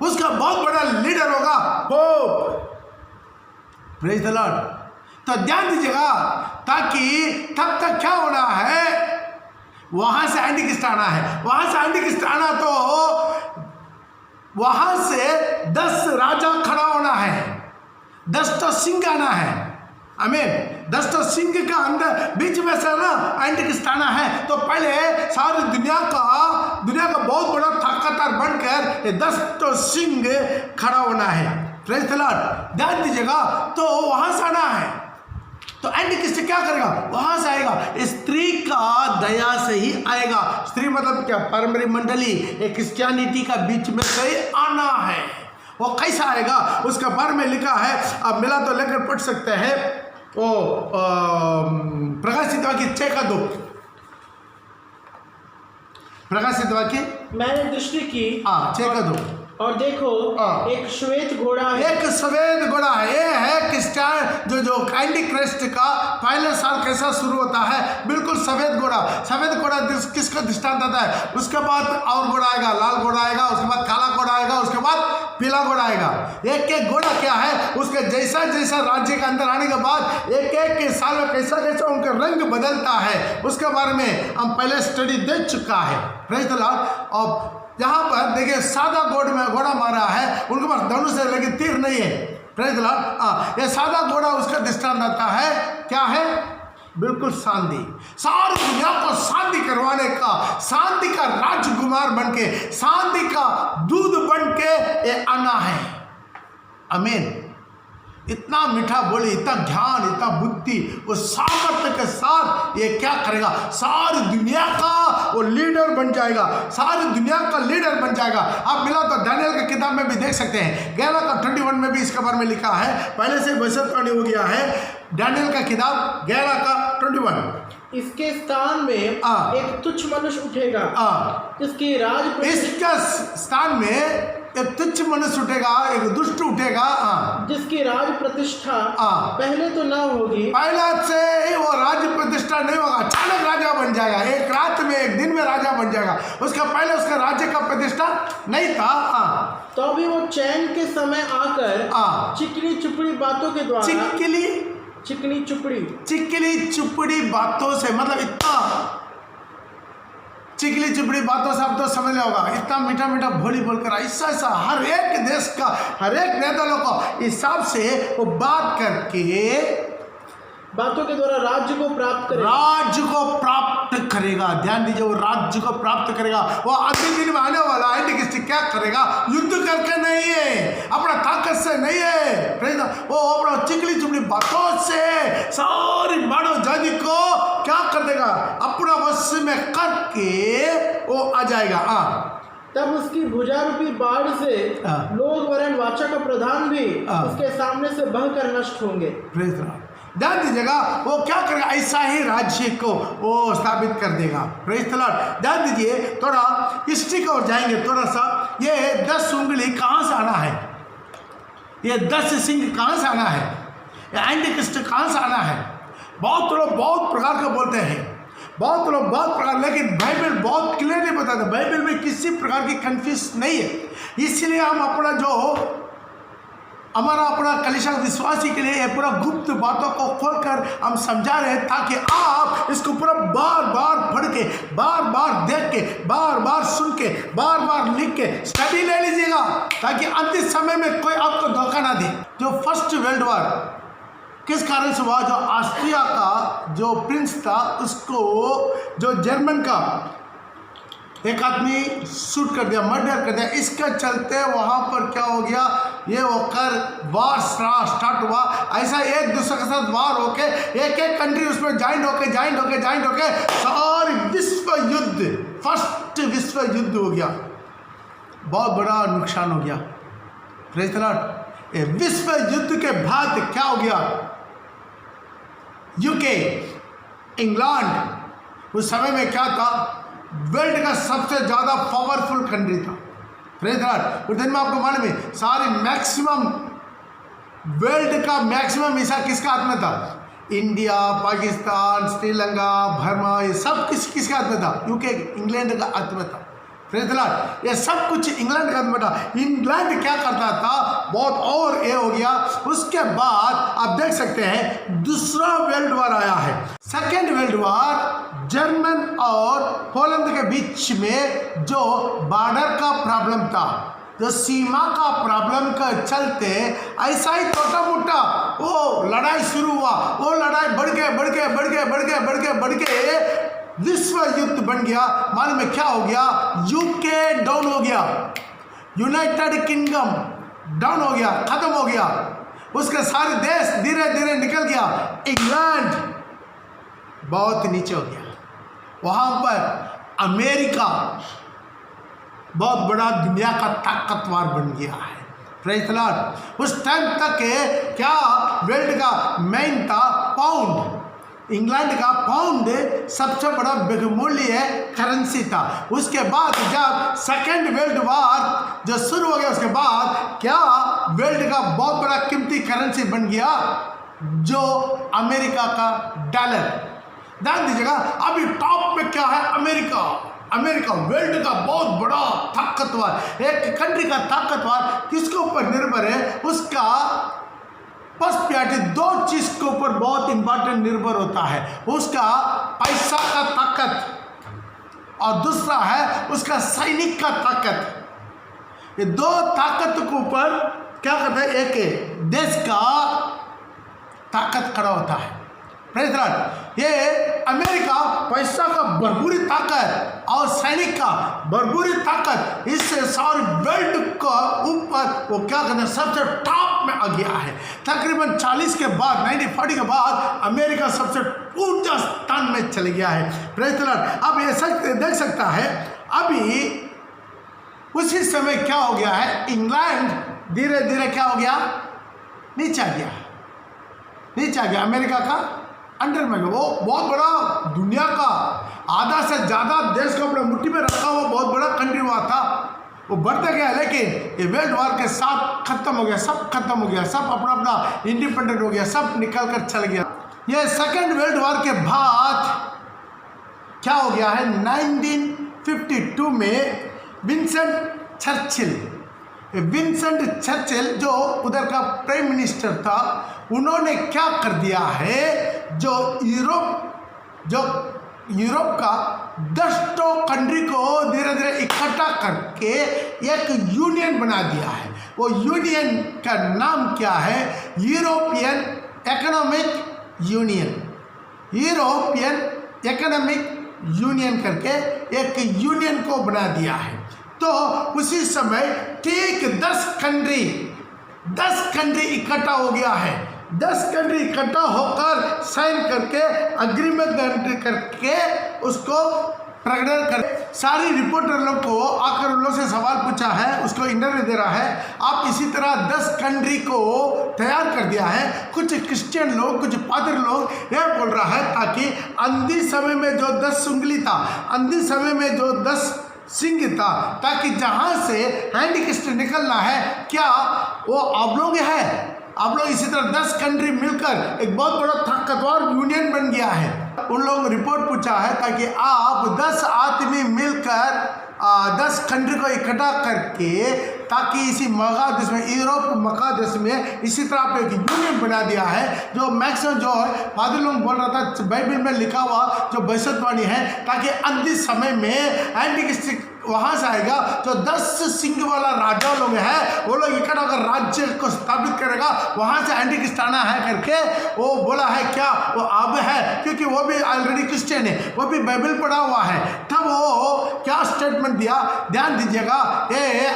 उसका बहुत बड़ा लीडर होगा पोप। Praise the Lord. तो ध्यान दीजिएगा, ताकि तब तक क्या होना है? वहां से एंटीक्रिस्ट आना है। वहां से एंटीक्रिस्ट आना तो वहां से 10 राजा खड़ा होना है, 10 तो सिंह आना है। आमीन। 10 तो सिंह का अंदर बीच में से ना एंटीक्रिस्ट आना है। तो पहले सारी दुनिया का बहुत बड़ा ताकतवर बनकर ये 10 तो सिंह खड़ा होना है। Praise the Lord. ध्यान दीजिएगा, तो वहां से आना है। तो एंटीक्रिस्ट क्या करेगा? वहां से आएगा, स्त्री का दया से ही आएगा। स्त्री मतलब क्या? परंपरा मंडली, एक क्रिश्चियनिटी का बीच में से ही आना है। वो कैसा आएगा उसका बारे में लिखा है। अब मिला तो लेकर पढ़ सकते हैं। वो प्रकाशित वाक्य 6:2। प्रकाशित वाक्य मैंने दृष्टि की 6:2। और देखो एक श्वेत घोड़ा है। एक सफेद घोड़ा है। ये है क्रिश्चियन जो एंटीक्रिस्ट का पहले साल कैसा शुरू होता है, बिल्कुल सफेद घोड़ा। सफेद घोड़ा किसका दृष्टांत आता है? उसके बाद और घोड़ा आएगा, लाल घोड़ा आएगा, उसके बाद काला घोड़ा आएगा, उसके बाद पीला घोड़ा आएगा। एक एक घोड़ा क्या है? उसके जैसा जैसा राज्य के अंदर आने के बाद एक एक साल में कैसा कैसा उनका रंग बदलता है, उसके बारे में हम पहले स्टडी दे चुका है। Praise the Lord. और यहाँ पर देखिए सादा घोड़ा मारा है, उनके पास धनुष है लेकिन तीर नहीं है। Praise the Lord. ये सादा घोड़ा उसका दृष्टांत आता है। क्या है? बिल्कुल शांति, सारी दुनिया को शांति करवाने का, शांति का राजकुमार बन के, शांति का दूध बन के ये आना है। आमीन। इतना मीठा बोली, इतना ज्ञान, इतना बुद्धि, वो सामर्थ्य के साथ ये क्या करेगा, सारी दुनिया का वो लीडर बन जाएगा, सारी दुनिया का लीडर बन जाएगा। आप मिला तो दानियल की किताब में भी देख सकते हैं, 11 का 21 में भी इसके बारे में लिखा है, पहले से भविष्यवाणी हो गया है। दानियल का किताब 11 का 21। इसके स्थान में एक तुच्छ मनुष्य उठेगा, जिसकी इसके स्थान में एक तुच्छ मनुष्य उठेगा, एक दुष्ट उठेगा, जिसकी राज प्रतिष्ठा पहले तो ना होगी, पहले से वो राज्य प्रतिष्ठा नहीं होगा, अचानक राजा बन जाएगा, एक रात में एक दिन में राजा बन जाएगा। उसका पहले उसका राज्य का प्रतिष्ठा नहीं था। तो अभी वो चैन के समय आकर चिकनी चुपड़ी बातों के द्वारा, चिकनी चुपड़ी बातों से, मतलब इतना चिकली चुपड़ी बातों से आप तो समझ लिया होगा, इतना मीठा मीठा भोली बोलकर ऐसा हर एक देश का हर एक नेता लोग को हिसाब से वो बात करके बातों के द्वारा राज्य को प्राप्त करेगा। ध्यान दीजिए, वो राज्य को प्राप्त करेगा। वो अंतिम दिन में आने वाला एंटीक्रिस्ट क्या करेगा, युद्ध करके नहीं है, अपना ताकत से नहीं है, वो अपना चिकली चुपड़ी बातों से सारी मानव जाति को क्या कर देगा, अपना वश में करके वो आ जाएगा। तब उसकी भुजा रूपी बाढ़ से लोग वरन वाचा का प्रधान भी उसके सामने से बहकर नष्ट होंगे। ध्यान दीजिएगा, वो क्या करेगा, ऐसा ही राज्य को वो स्थापित कर देगा। Praise the Lord. ध्यान दीजिए, थोड़ा हिस्ट्री की ओर जाएंगे थोड़ा सा। ये 10 उंगली कहाँ से आना है, ये 10 सिंह कहाँ से आना है, ये एंटीक्रिस्ट कहाँ से आना है। बहुत लोग बहुत प्रकार का बोलते हैं, बहुत लोग बहुत प्रकार, लेकिन बाइबल बहुत क्लियरली बताता है, बाइबल में किसी प्रकार की कंफ्यूज नहीं है। इसलिए हम अपना जो हमारा अपना कलीसिया विश्वासी के लिए ये पूरा गुप्त बातों को खोलकर हम समझा रहे हैं, ताकि आप इसको पूरा बार बार पढ़ के, बार बार देख के, बार बार सुन के, बार बार लिख के स्टडी ले लीजिएगा, ताकि अंतिम समय में कोई आपको धोखा ना दे। जो फर्स्ट वर्ल्ड वॉर किस कारण से हुआ, जो ऑस्ट्रिया का जो प्रिंस था उसको जो जर्मन का एक आदमी शूट कर दिया, मर्डर कर दिया, इसके चलते वहाँ पर क्या हो गया, ये होकर वार स्टार्ट हुआ। ऐसा एक दूसरे के साथ वार होके एक एक कंट्री उसमें ज्वाइंट होके सारी विश्व युद्ध, फर्स्ट विश्व युद्ध हो गया, बहुत बड़ा नुकसान हो गया। Praise the Lord. ये विश्व युद्ध के बाद क्या हो गया, यूके, इंग्लैंड उस समय में क्या था, वर्ल्ड का सबसे ज़्यादा पावरफुल कंट्री था। Praise the Lord. उस दिन में आपको मालूम है, सारी मैक्सिमम वर्ल्ड का मैक्सिमम हिस्सा किसका हाथ में था, इंडिया, पाकिस्तान, श्रीलंका, बर्मा, ये सब किसके हाथ में था, यूके, इंग्लैंड का हाथ में था। Praise the Lord. ये सब कुछ इंग्लैंड का हाथ में था। इंग्लैंड क्या करता था, बहुत और ये हो गया। उसके बाद आप देख सकते हैं दूसरा वर्ल्ड वॉर आया है, सेकेंड वर्ल्ड वॉर। जर्मन और पोलैंड के बीच में जो बॉर्डर का प्रॉब्लम था, जो सीमा का प्रॉब्लम के चलते ऐसा ही छोटा मोटा वो लड़ाई शुरू हुआ। वो लड़ाई बढ़ के विश्व युद्ध बन गया। मालूम में क्या हो गया, यूके डाउन हो गया, यूनाइटेड किंगडम डाउन हो गया, खत्म हो गया, उसके सारे देश धीरे धीरे निकल गया। इंग्लैंड बहुत नीचे हो गया। वहाँ पर अमेरिका बहुत बड़ा दुनिया का ताकतवर बन गया है। Praise the Lord. उस टाइम तक क्या वर्ल्ड का मेन था पाउंड, इंग्लैंड का पाउंड सबसे बड़ा बहुमूल्य करेंसी था। उसके बाद जब सेकेंड वर्ल्ड वॉर जो शुरू हो गया, उसके बाद क्या वर्ल्ड का बहुत बड़ा कीमती करेंसी बन गया जो अमेरिका का डॉलर। ध्यान दीजिएगा, अभी टॉप पे क्या है, अमेरिका। अमेरिका वर्ल्ड का बहुत बड़ा ताकतवर, एक कंट्री का ताकतवर किसके ऊपर निर्भर है, उसका पर्सनैलिटी, दो चीज के ऊपर बहुत इंपॉर्टेंट निर्भर होता है, उसका पैसा का ताकत और दूसरा है उसका सैनिक का ताकत। ये दो ताकत के ऊपर क्या करता है, एक देश का ताकत खड़ा होता है। Praise the Lord. ये अमेरिका पैसा का भरपूरी ताकत और सैनिक का भरपूरी ताकत इससे सारे वर्ल्ड का ऊपर वो क्या कहते हैं सबसे टॉप में आ गया है। तकरीबन 40 के बाद 1940 के बाद अमेरिका सबसे ऊंचा स्थान में चले गया है। Praise the Lord. अब ये देख सकता है अभी उसी समय क्या हो गया है, इंग्लैंड धीरे धीरे क्या हो गया, नीचे आ गया, नीचे आ गया, अमेरिका का अंडर में। वो बहुत बड़ा दुनिया का आधा से ज़्यादा देश को अपने मुट्ठी में रखा हुआ बहुत बड़ा कंट्री हुआ था, वो बढ़ता गया। लेकिन ये वर्ल्ड वॉर के साथ खत्म हो गया, सब खत्म हो गया, सब अपना अपना इंडिपेंडेंट हो गया, सब निकल कर चल गया। ये सेकेंड वर्ल्ड वॉर के बाद क्या हो गया है, 1952 में विंसेंट चर्चिल जो उधर का प्राइम मिनिस्टर था, उन्होंने क्या कर दिया है, जो यूरोप का 10 कंट्री को धीरे धीरे इकट्ठा करके एक यूनियन बना दिया है। वो यूनियन का नाम क्या है, यूरोपियन इकोनॉमिक यूनियन करके एक यूनियन को बना दिया है। तो उसी समय ठीक 10 कंट्री इकट्ठा हो गया है। 10 कंट्री इकट्ठा होकर साइन करके अग्रीमेंट करके उसको प्रकट कर, सारी रिपोर्टर लोग को आकर उन लोग से सवाल पूछा है, उसको इंटरव्यू दे रहा है। आप इसी तरह 10 कंट्री को तैयार कर दिया है। कुछ क्रिश्चियन लोग, कुछ पादरी लोग यह बोल रहा है ताकि अंधी समय में जो 10 उंगली था, अंधी समय में जो 10 सिंह था, ताकि जहां से हैंडीक्राफ्ट निकलना है, क्या वो आप लोग इसी तरह 10 कंट्री मिलकर एक बहुत बड़ा ताकतवर यूनियन बन गया है। उन लोगों ने रिपोर्ट पूछा है ताकि आप 10 आदमी मिलकर 10 कंट्री को इकट्ठा करके, ताकि इसी महादेश में, यूरोप महादेश में इसी तरह आप एक यूनियन बना दिया है। जो मैक्सिमम जो है फादर लोग बोल रहा था, बाइबल में लिखा हुआ जो भविष्यवाणी है, ताकि अंतिम समय में एंटीक्रिस्ट वहां से आएगा, जो 10 सिंह वाला राजा लोग है, वो लोग इकट्ठा होकर राज्य को स्थापित करेगा, वहां से एंटीक्रिस्ट आना है करके वो बोला है। क्या वो अब है, क्योंकि वो भी ऑलरेडी क्रिश्चियन है, वो भी बाइबल पढ़ा हुआ है। तब वो क्या स्टेटमेंट दिया, ध्यान दीजिएगा,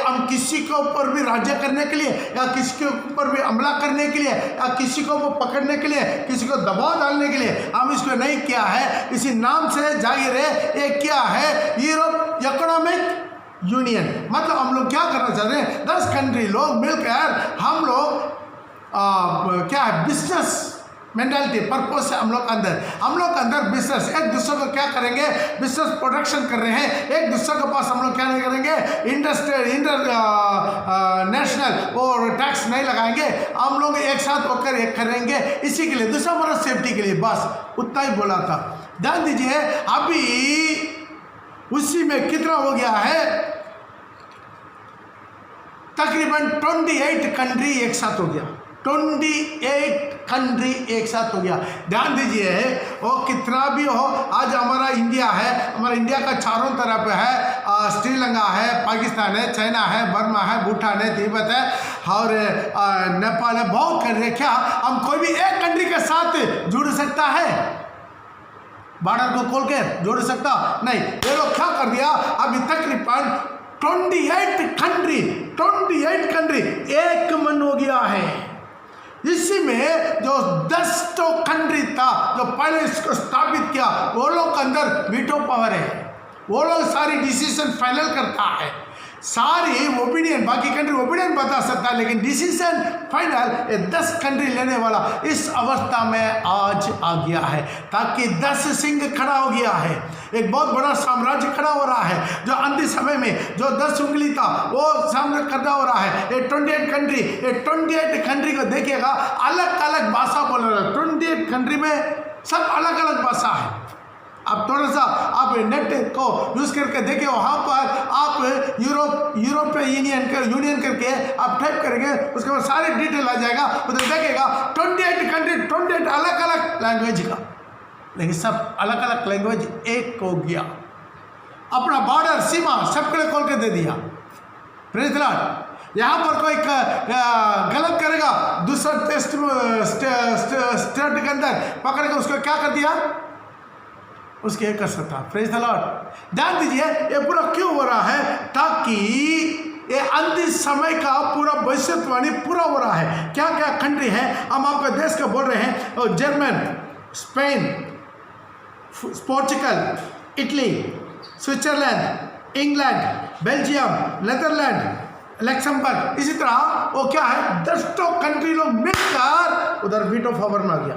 हम किसी के ऊपर भी राज्य करने के लिए, या किसी के ऊपर भी हमला करने के लिए, या किसी को पकड़ने के लिए, किसी को दबाव डालने के लिए हम इसको नहीं किया है। इसी नाम से जाहिर है ये क्या है, यूरोप इकोनॉमिक यूनियन। मतलब हम लोग क्या करना चाहते हैं, 10 कंट्री लोग मिलकर हम लोग क्या है, बिजनेस मेंटालिटी पर्पस है हम लोग अंदर बिजनेस, एक दूसरे को क्या करेंगे, बिजनेस प्रोडक्शन कर रहे हैं, एक दूसरे के पास हम लोग क्या नहीं करेंगे, नेशनल और टैक्स नहीं लगाएंगे, हम लोग एक साथ होकर एक करेंगे, इसी के लिए, दूसरा हमारा सेफ्टी के लिए, बस उतना ही बोला था। ध्यान दीजिए, अभी उसी में कितना हो गया है, तकरीबन 28 कंट्री एक साथ हो गया, 28 कंट्री एक साथ हो गया। ध्यान दीजिए, वो कितना भी हो, आज हमारा इंडिया है, हमारा इंडिया का चारों तरफ है, श्रीलंका है, पाकिस्तान है, चाइना है, बर्मा है, भूटान है, तिब्बत है और नेपाल है, बहुत कंट्री। क्या हम कोई भी एक कंट्री के साथ जुड़ सकता है, बॉर्डर को खोल के जोड़ सकता नहीं। ये लोग क्या कर दिया, अभी तकरीबन 28 कंट्री एक मन हो गया है। इसी में जो 10 कंट्री था जो पहले इसको स्थापित किया, वो लोग के अंदर वीटो पावर है, वो लोग सारी डिसीजन फाइनल करता है, सारी ओपिनियन, बाकी कंट्री ओपिनियन बता सकता है, लेकिन डिसीजन फाइनल 10 कंट्री लेने वाला इस अवस्था में आज आ गया है, ताकि 10 सिंह खड़ा हो गया है, एक बहुत बड़ा साम्राज्य खड़ा हो रहा है। जो अंतिम समय में जो 10 उंगली था वो सामने खड़ा हो रहा है। ये 28 कंट्री को देखिएगा, अलग अलग भाषा बोल रहे हैं, 28 कंट्री में सब अलग अलग भाषा है। आप थोड़ा सा आप नेट को यूज़ करके देखिए, वहाँ पर आप यूरोपियन यूनियन करके आप टाइप करेंगे, उसके बाद सारी डिटेल आ जाएगा, उधर देखिएगा 28 कंट्री, 28 अलग अलग लैंग्वेज का, लेकिन सब अलग अलग लैंग्वेज एक हो गया, अपना बॉर्डर सीमा सबके लिए खोल के दे दिया। Praise the Lord. यहाँ पर कोई गलत करेगा, दूसरा स्टेट के अंदर पकड़ के उसको क्या कर दिया, उसके एक कर सकता। Praise the Lord. ध्यान दीजिए ये पूरा क्यों हो रहा है, ताकि ये अंतिम समय का पूरा भविष्यवाणी पूरा हो रहा है। क्या क्या कंट्री है हम आपके देश का बोल रहे हैं, और German, Spain, Portugal, Italy, Switzerland, England, Belgium, Netherland, Luxembourg, इसी तरह वो क्या है 10 कंट्री लोग मिलकर उधर वीटो पावर में आ गया।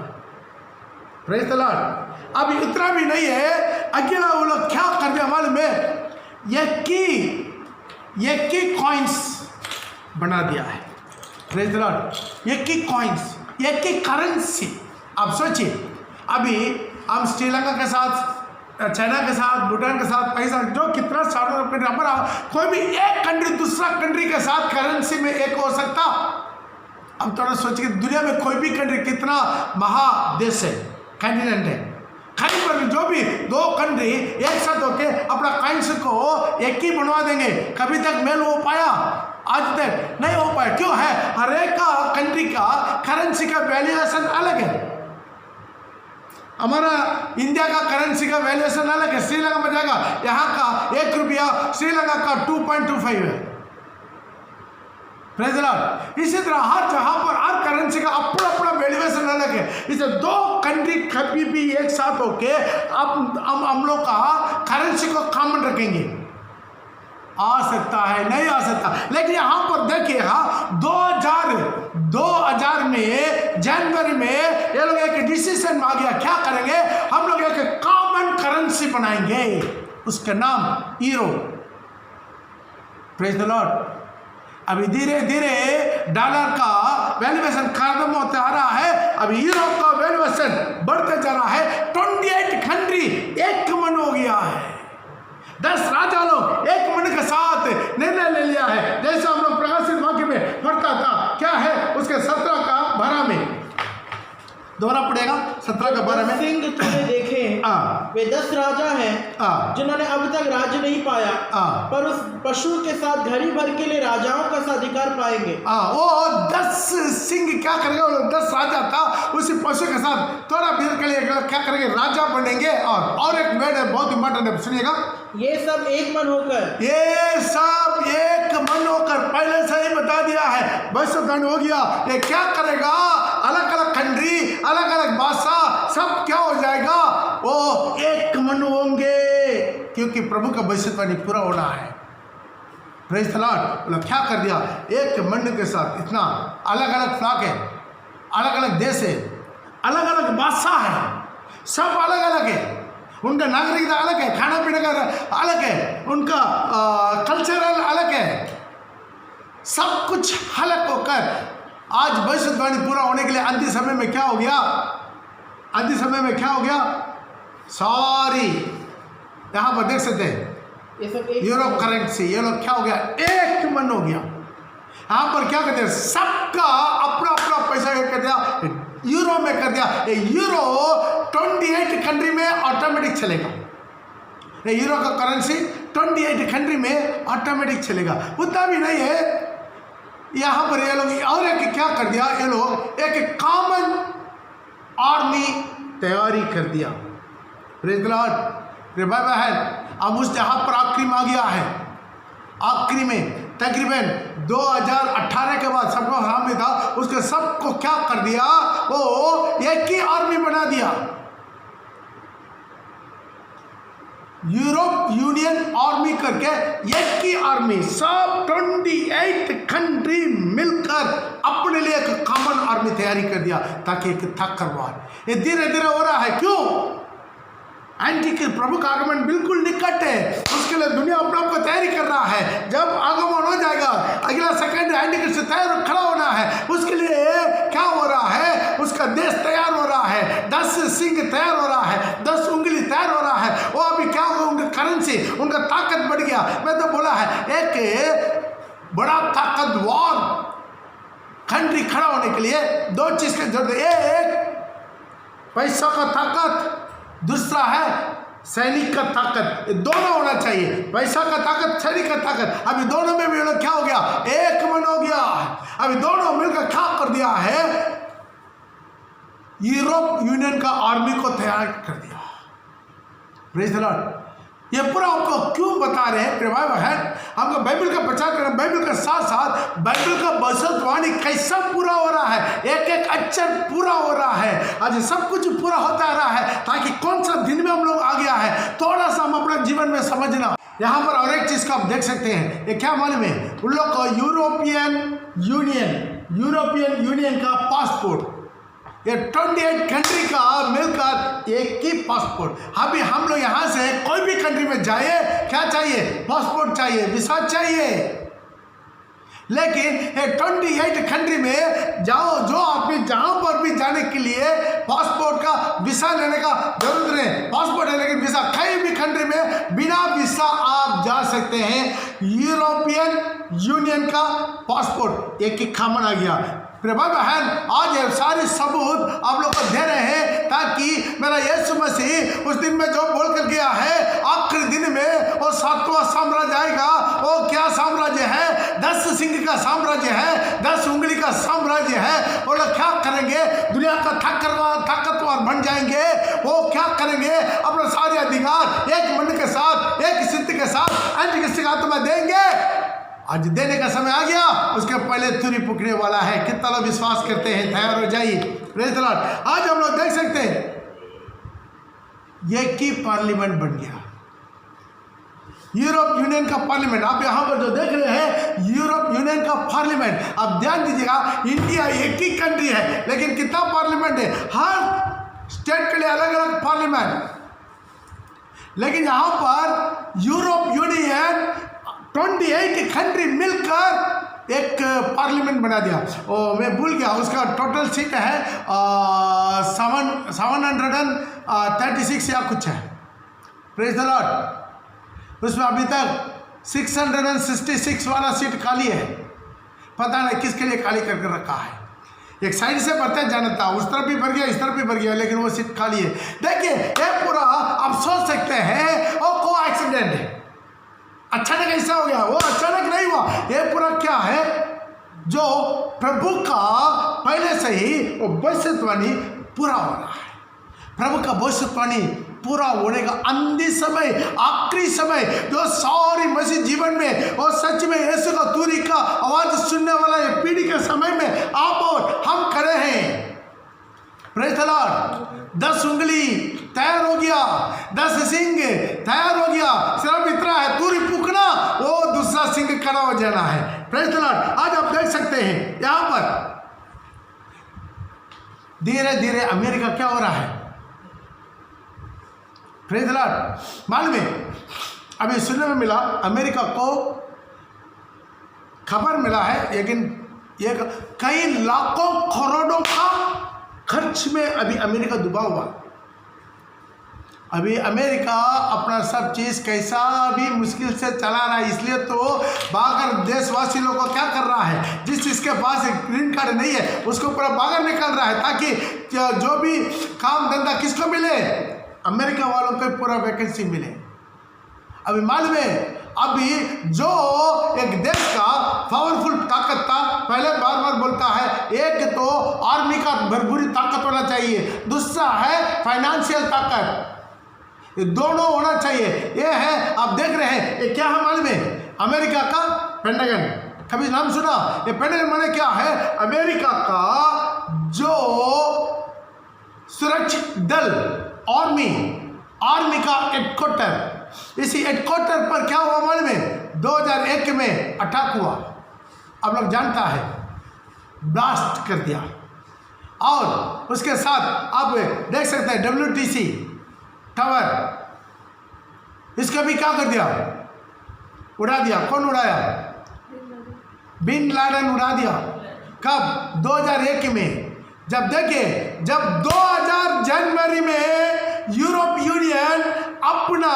Praise the Lord. अब इतना भी नहीं है, अकेला वो लोग क्या कर दिया मालूम है, एक की कॉइन्स बना दिया है। Praise the Lord. एक की कॉइन्स, एक की करेंसी। आप सोचिए अभी हम श्रीलंका के साथ, चाइना के साथ, भूटान के साथ, पैसा जो कितना सारा कंट्री हमारा, कोई भी एक कंट्री दूसरा कंट्री के साथ करेंसी में एक हो सकता। अब थोड़ा सोचिए दुनिया में कोई भी कंट्री कितना महादेश है, कॉन्टिनेंट है, कहीं पर भी जो भी 2 कंट्री एक साथ होके अपना करेंसी को एक ही बनवा देंगे, कभी तक मेल हो पाया? आज तक नहीं हो पाया। क्यों है? हर एक का कंट्री का करेंसी का वैल्यूएशन अलग है। हमारा इंडिया का करेंसी का वैल्यूएशन अलग है। श्रीलंका में जाएगा, यहाँ का 1 रुपया श्रीलंका का 2.25 है। Praise the Lord. इसी तरह हर जहां पर हर करेंसी का अपना अपना वैल्यूएशन अलग है। इसे 2 कंट्री कभी भी एक साथ होके अब हम लोग का करेंसी को कॉमन रखेंगे, आ सकता है, नहीं आ सकता। लेकिन यहाँ पर देखिए 2000 में जनवरी में ये लोग एक डिसीजन आ गया, क्या करेंगे, हम लोग एक कॉमन करेंसी बनाएंगे, उसका नाम यूरो। Praise the Lord. अभी धीरे धीरे डॉलर का वैल्यूएशन खत्म होते आ रहा है, अभी यूरो का वैल्यूएशन बढ़ते जा रहा है। 28 कंट्री एक मन हो गया है, 10 राजा लोग एक मन के साथ निर्णय ले लिया है। जैसे हम लोग प्रकाशित वाक्य में पढ़ता था, क्या है उसके 17 का 12 में, दोबारा पड़ेगा 17 का 12 में। सिंह तुमने देखे वे 10 राजा हैं जिन्होंने अब तक राज्य नहीं पाया, पर उस पशु के साथ घड़ी भर के लिए राजाओं का अधिकार पाएंगे। वो 10 सिंह क्या करेंगे, 10 राजा था, उसी पशु के साथ थोड़ा देर के लिए क्या करेंगे, राजा बनेंगे। और एक वर्ड है बहुत इंपॉर्टेंट है, सुनिएगा। ये सब एक मन होकर, ये सब एक मन होकर, पहले से ही बता दिया है, भविष्यवाणी हो गया। ये क्या करेगा, अलग अलग कंट्री, अलग अलग भाषा, सब क्या हो जाएगा, वो एक मन होंगे, क्योंकि प्रभु का भविष्यवाणी पूरा होना है। Praise the Lord. लोग क्या कर दिया, एक मन के साथ, इतना अलग अलग फ्लॉक है, अलग अलग देश है, अलग अलग भाषा है, सब अलग अलग है, उनका नागरिकता अलग है, खाना पीने का अलग है, उनका कल्चरल अलग है, सब कुछ अलग होकर आज भविष्यवाणी पूरा होने के लिए अंतिम समय में क्या हो गया, अंतिम समय में क्या हो गया, सॉरी यहाँ पर देख सकते हैं यूरो करेंसी, ये लोग क्या हो गया, एक मन हो गया। यहाँ पर क्या करते हैं, सबका अपना अपना पैसा कर दिया, यूरो में कर दिया। ये यूरो 28 कंट्री में ऑटोमेटिक चलेगा। ये यूरो का करेंसी 28 कंट्री में ऑटोमेटिक चलेगा। उतना भी नहीं है, यहाँ पर ये लोग और एक क्या कर दिया, ये लोग एक कॉमन आर्मी तैयारी कर दिया। Praise the Lord. रे भाई बहन, अब उस जहाँ पर आखिरी में आ गया है, आखिरी में तकरीबन 2018 के बाद सबको हराम था, उसके सबको क्या कर दिया, वो एक ही आर्मी बना दिया, यूरोप यूनियन आर्मी करके एक ही आर्मी, सब 28 कंट्री मिलकर अपने लिए एक कॉमन आर्मी तैयारी कर दिया, ताकि एक थकरवार। ये धीरे धीरे हो रहा है। क्यों? एंटी के प्रभु का आगमन बिल्कुल निकट है, उसके लिए दुनिया अपने आप को तैयारी कर रहा है। जब आगमन हो जाएगा, अगला सेकंड एंटी के से तैयार खड़ा होना है, उसके लिए क्या हो रहा है, उसका देश तैयार हो रहा है, 10 सिंह तैयार हो रहा है, 10 उंगली तैयार हो रहा है। वो अभी क्या होगा, उनका करेंसी, उनका ताकत बढ़ गया। मैं तो बोला है एक बड़ा ताकतवर कंट्री खड़ा होने के लिए 2 चीज की जरूरत है, एक पैसा का ताकत, दूसरा है सैनिक का ताकत, दोनों होना चाहिए, पैसा का ताकत, सैनिक का ताकत। अभी दोनों में भी लोग क्या हो गया, एक मन हो गया। अभी दोनों मिलकर क्या कर दिया है, यूरोप यूनियन का आर्मी को तैयार कर दिया। Praise the Lord. ये पूरा आपको क्यों बता रहे हैं प्रिय भाई बहन, हमको बाइबल का प्रचार करना, बाइबल के साथ साथ बाइबल का भविष्यवाणी कैसा पूरा हो रहा है, एक एक अक्षर पूरा हो रहा है। आज सब कुछ पूरा होता रहा है ताकि कौन सा दिन में हम लोग आ गया है, थोड़ा सा हम अपना जीवन में समझना। यहाँ पर और एक चीज का आप देख सकते हैं, ये क्या मालूम है, उन लोग को यूरोपियन यूनियन का पासपोर्ट, ये 28 कंट्री का मिलकर एक ही पासपोर्ट। अभी हम लोग यहाँ से कोई भी कंट्री में जाए, क्या चाहिए, पासपोर्ट चाहिए, वीसा चाहिए। लेकिन ये 28 कंट्री में जाओ, जो आदमी जहाँ पर भी जाने के लिए पासपोर्ट का वीसा लेने का जरूरत नहीं, पासपोर्ट है लेकिन वीसा, कहीं भी कंट्री में बिना वीसा आप जा सकते हैं। यूरोपियन यूनियन का पासपोर्ट एक ही कॉमन आ गया। भाई बहन, आज ये सारी सबूत आप लोग को दे रहे हैं ताकि मेरा यीशु मसीह उस दिन में जो बोल कर गया है, आखिरी दिन में वो 7वां साम्राज्य आएगा। वो क्या साम्राज्य है, 10 सिंह का साम्राज्य है, 10 उंगली का साम्राज्य है। वो लोग क्या करेंगे, दुनिया का ताकतवर बन जाएंगे। वो क्या करेंगे, अपना सारे अधिकार एक मन के साथ, एक सिद्ध के साथ एंटिक्रिस्ट के हाथ में देंगे। आज देने का समय आ गया, उसके पहले तुरी पुकने वाला है। कितना लोग विश्वास करते हैं, तैयार हो जाइए। Praise the Lord. आज हम लोग देख सकते हैं ये की पार्लियामेंट बन गया, यूरोप यूनियन का पार्लियामेंट। आप यहाँ पर जो देख रहे हैं यूरोप यूनियन का पार्लियामेंट। अब ध्यान दीजिएगा, इंडिया एक ही कंट्री है लेकिन कितना पार्लियामेंट है, हर स्टेट के लिए अलग अलग पार्लियामेंट। लेकिन यहाँ पर यूरोप यूनियन 28 कंट्री मिलकर एक पार्लियामेंट बना दिया। मैं भूल गया, उसका टोटल सीट है 736 या कुछ है। Praise the Lord. उसमें अभी तक 666 वाला सीट खाली है। पता नहीं किसके लिए खाली करके रखा है। एक साइड से भरते जाना था, उस तरफ भी भर गया, इस तरफ भी भर गया, लेकिन वो सीट खाली है। देखिए ये पूरा आप सोच सकते हैं वो को एक्सीडेंट है, अचानक ऐसा हो गया। वो अचानक नहीं हुआ, ये पूरा क्या है, जो प्रभु का पहले से ही वो भविष्यवाणी पूरा हो रहा है। प्रभु का भविष्यवाणी पूरा होने का अंतिम समय, आखिरी समय, जो सारी मसीह जीवन में और सच में यीशु का तुरी का आवाज सुनने वाला ये पीढ़ी के समय में आप और हम खड़े हैं। Praise the Lord. 10 उंगली तैयार हो गया, 10 सिंह तैयार हो गया, सिर्फ इतना है तुरी पुकना, वो दूसरा सिंह खड़ा हो जाना है। Praise the Lord. आज आप देख सकते हैं यहाँ पर धीरे धीरे अमेरिका क्या हो रहा है। Praise the Lord. मालूम है, अभी सुनने में मिला अमेरिका को खबर मिला है, लेकिन ये कई लाखों करोड़ों का खर्च में अभी अमेरिका डूबा हुआ। अभी अमेरिका अपना सब चीज़ कैसा भी मुश्किल से चला रहा है, इसलिए तो बाहर देशवासी लोगों को क्या कर रहा है, जिस जिसके पास एक ग्रीन कार्ड नहीं है उसको पूरा बाहर निकल रहा है ताकि जो भी काम धंधा किसको मिले, अमेरिका वालों को पूरा वैकेंसी मिले। अभी मालूम है, अभी जो एक देश का पावरफुल ताकत था, पहले बार बार बोलता है, एक तो आर्मी का भरपूरी ताकत होना चाहिए, दूसरा है फाइनेंशियल ताकत, ये दोनों होना चाहिए। ये है, आप देख रहे हैं ये क्या है मालूम है, अमेरिका का पेंटागन। कभी नाम सुना? ये पेंटागन माने क्या है, अमेरिका का जो सुरक्षित दल, आर्मी का हेडक्वार्टर। इसी हेडक्वार्टर पर क्या हुआ मालूम है, 2001 में अटैक हुआ, आप लोग जानता है, ब्लास्ट कर दिया। और उसके साथ आप देख सकते हैं WTC टावर, इसका भी क्या कर दिया, उड़ा दिया। कौन उड़ाया? बिन लादेन उड़ा दिया। कब? 2001 में। जब देखिए, जब 2000 जनवरी में यूरोप यूनियन अपना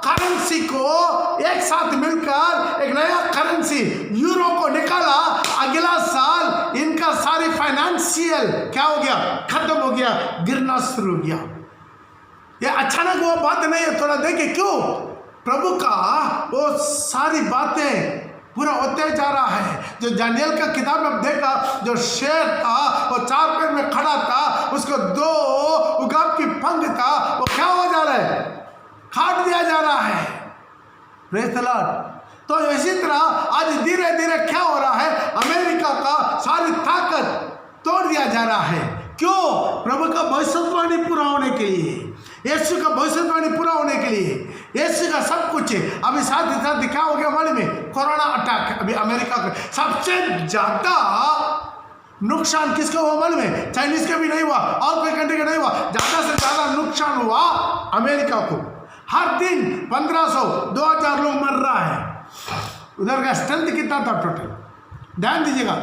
करेंसी को एक साथ मिलकर एक नया करेंसी यूरो को निकाला, अगला साल इनका सारी फाइनेंशियल क्या हो गया, खत्म हो गया, गिरना शुरू हो गया। ये अचानक वो बात नहीं है, थोड़ा देखिए क्यों प्रभु का वो सारी बातें पूरा होते जा रहा है। जो दानियेल का किताब में देखा, जो शेर था वो 4 पैर में खड़ा था, उसको 2 उगाब की पंख था, वो क्या हो जा रहा है, काट दिया जा रहा है। Praise the Lord. तो इसी तरह आज धीरे धीरे क्या हो रहा है, अमेरिका का सारी ताकत तोड़ दिया जा रहा है। क्यों? प्रभु का भविष्यवाणी पूरा होने के लिए, यीशु का भविष्यवाणी पूरा होने के लिए, यीशु का सब कुछ। अभी साथ ही साथ क्या हो गया मालूम है, कोरोना अटैक। अभी अमेरिका का सबसे ज्यादा नुकसान किसका हुआ मालूम है? चाइनीज का भी नहीं हुआ और कोई कंट्री का नहीं हुआ, ज्यादा से ज्यादा नुकसान हुआ अमेरिका को। हर दिन 1500-2000 लोग मर रहा है। उधर का स्ट्रेंथ कितना था टोटल, ध्यान दीजिएगा।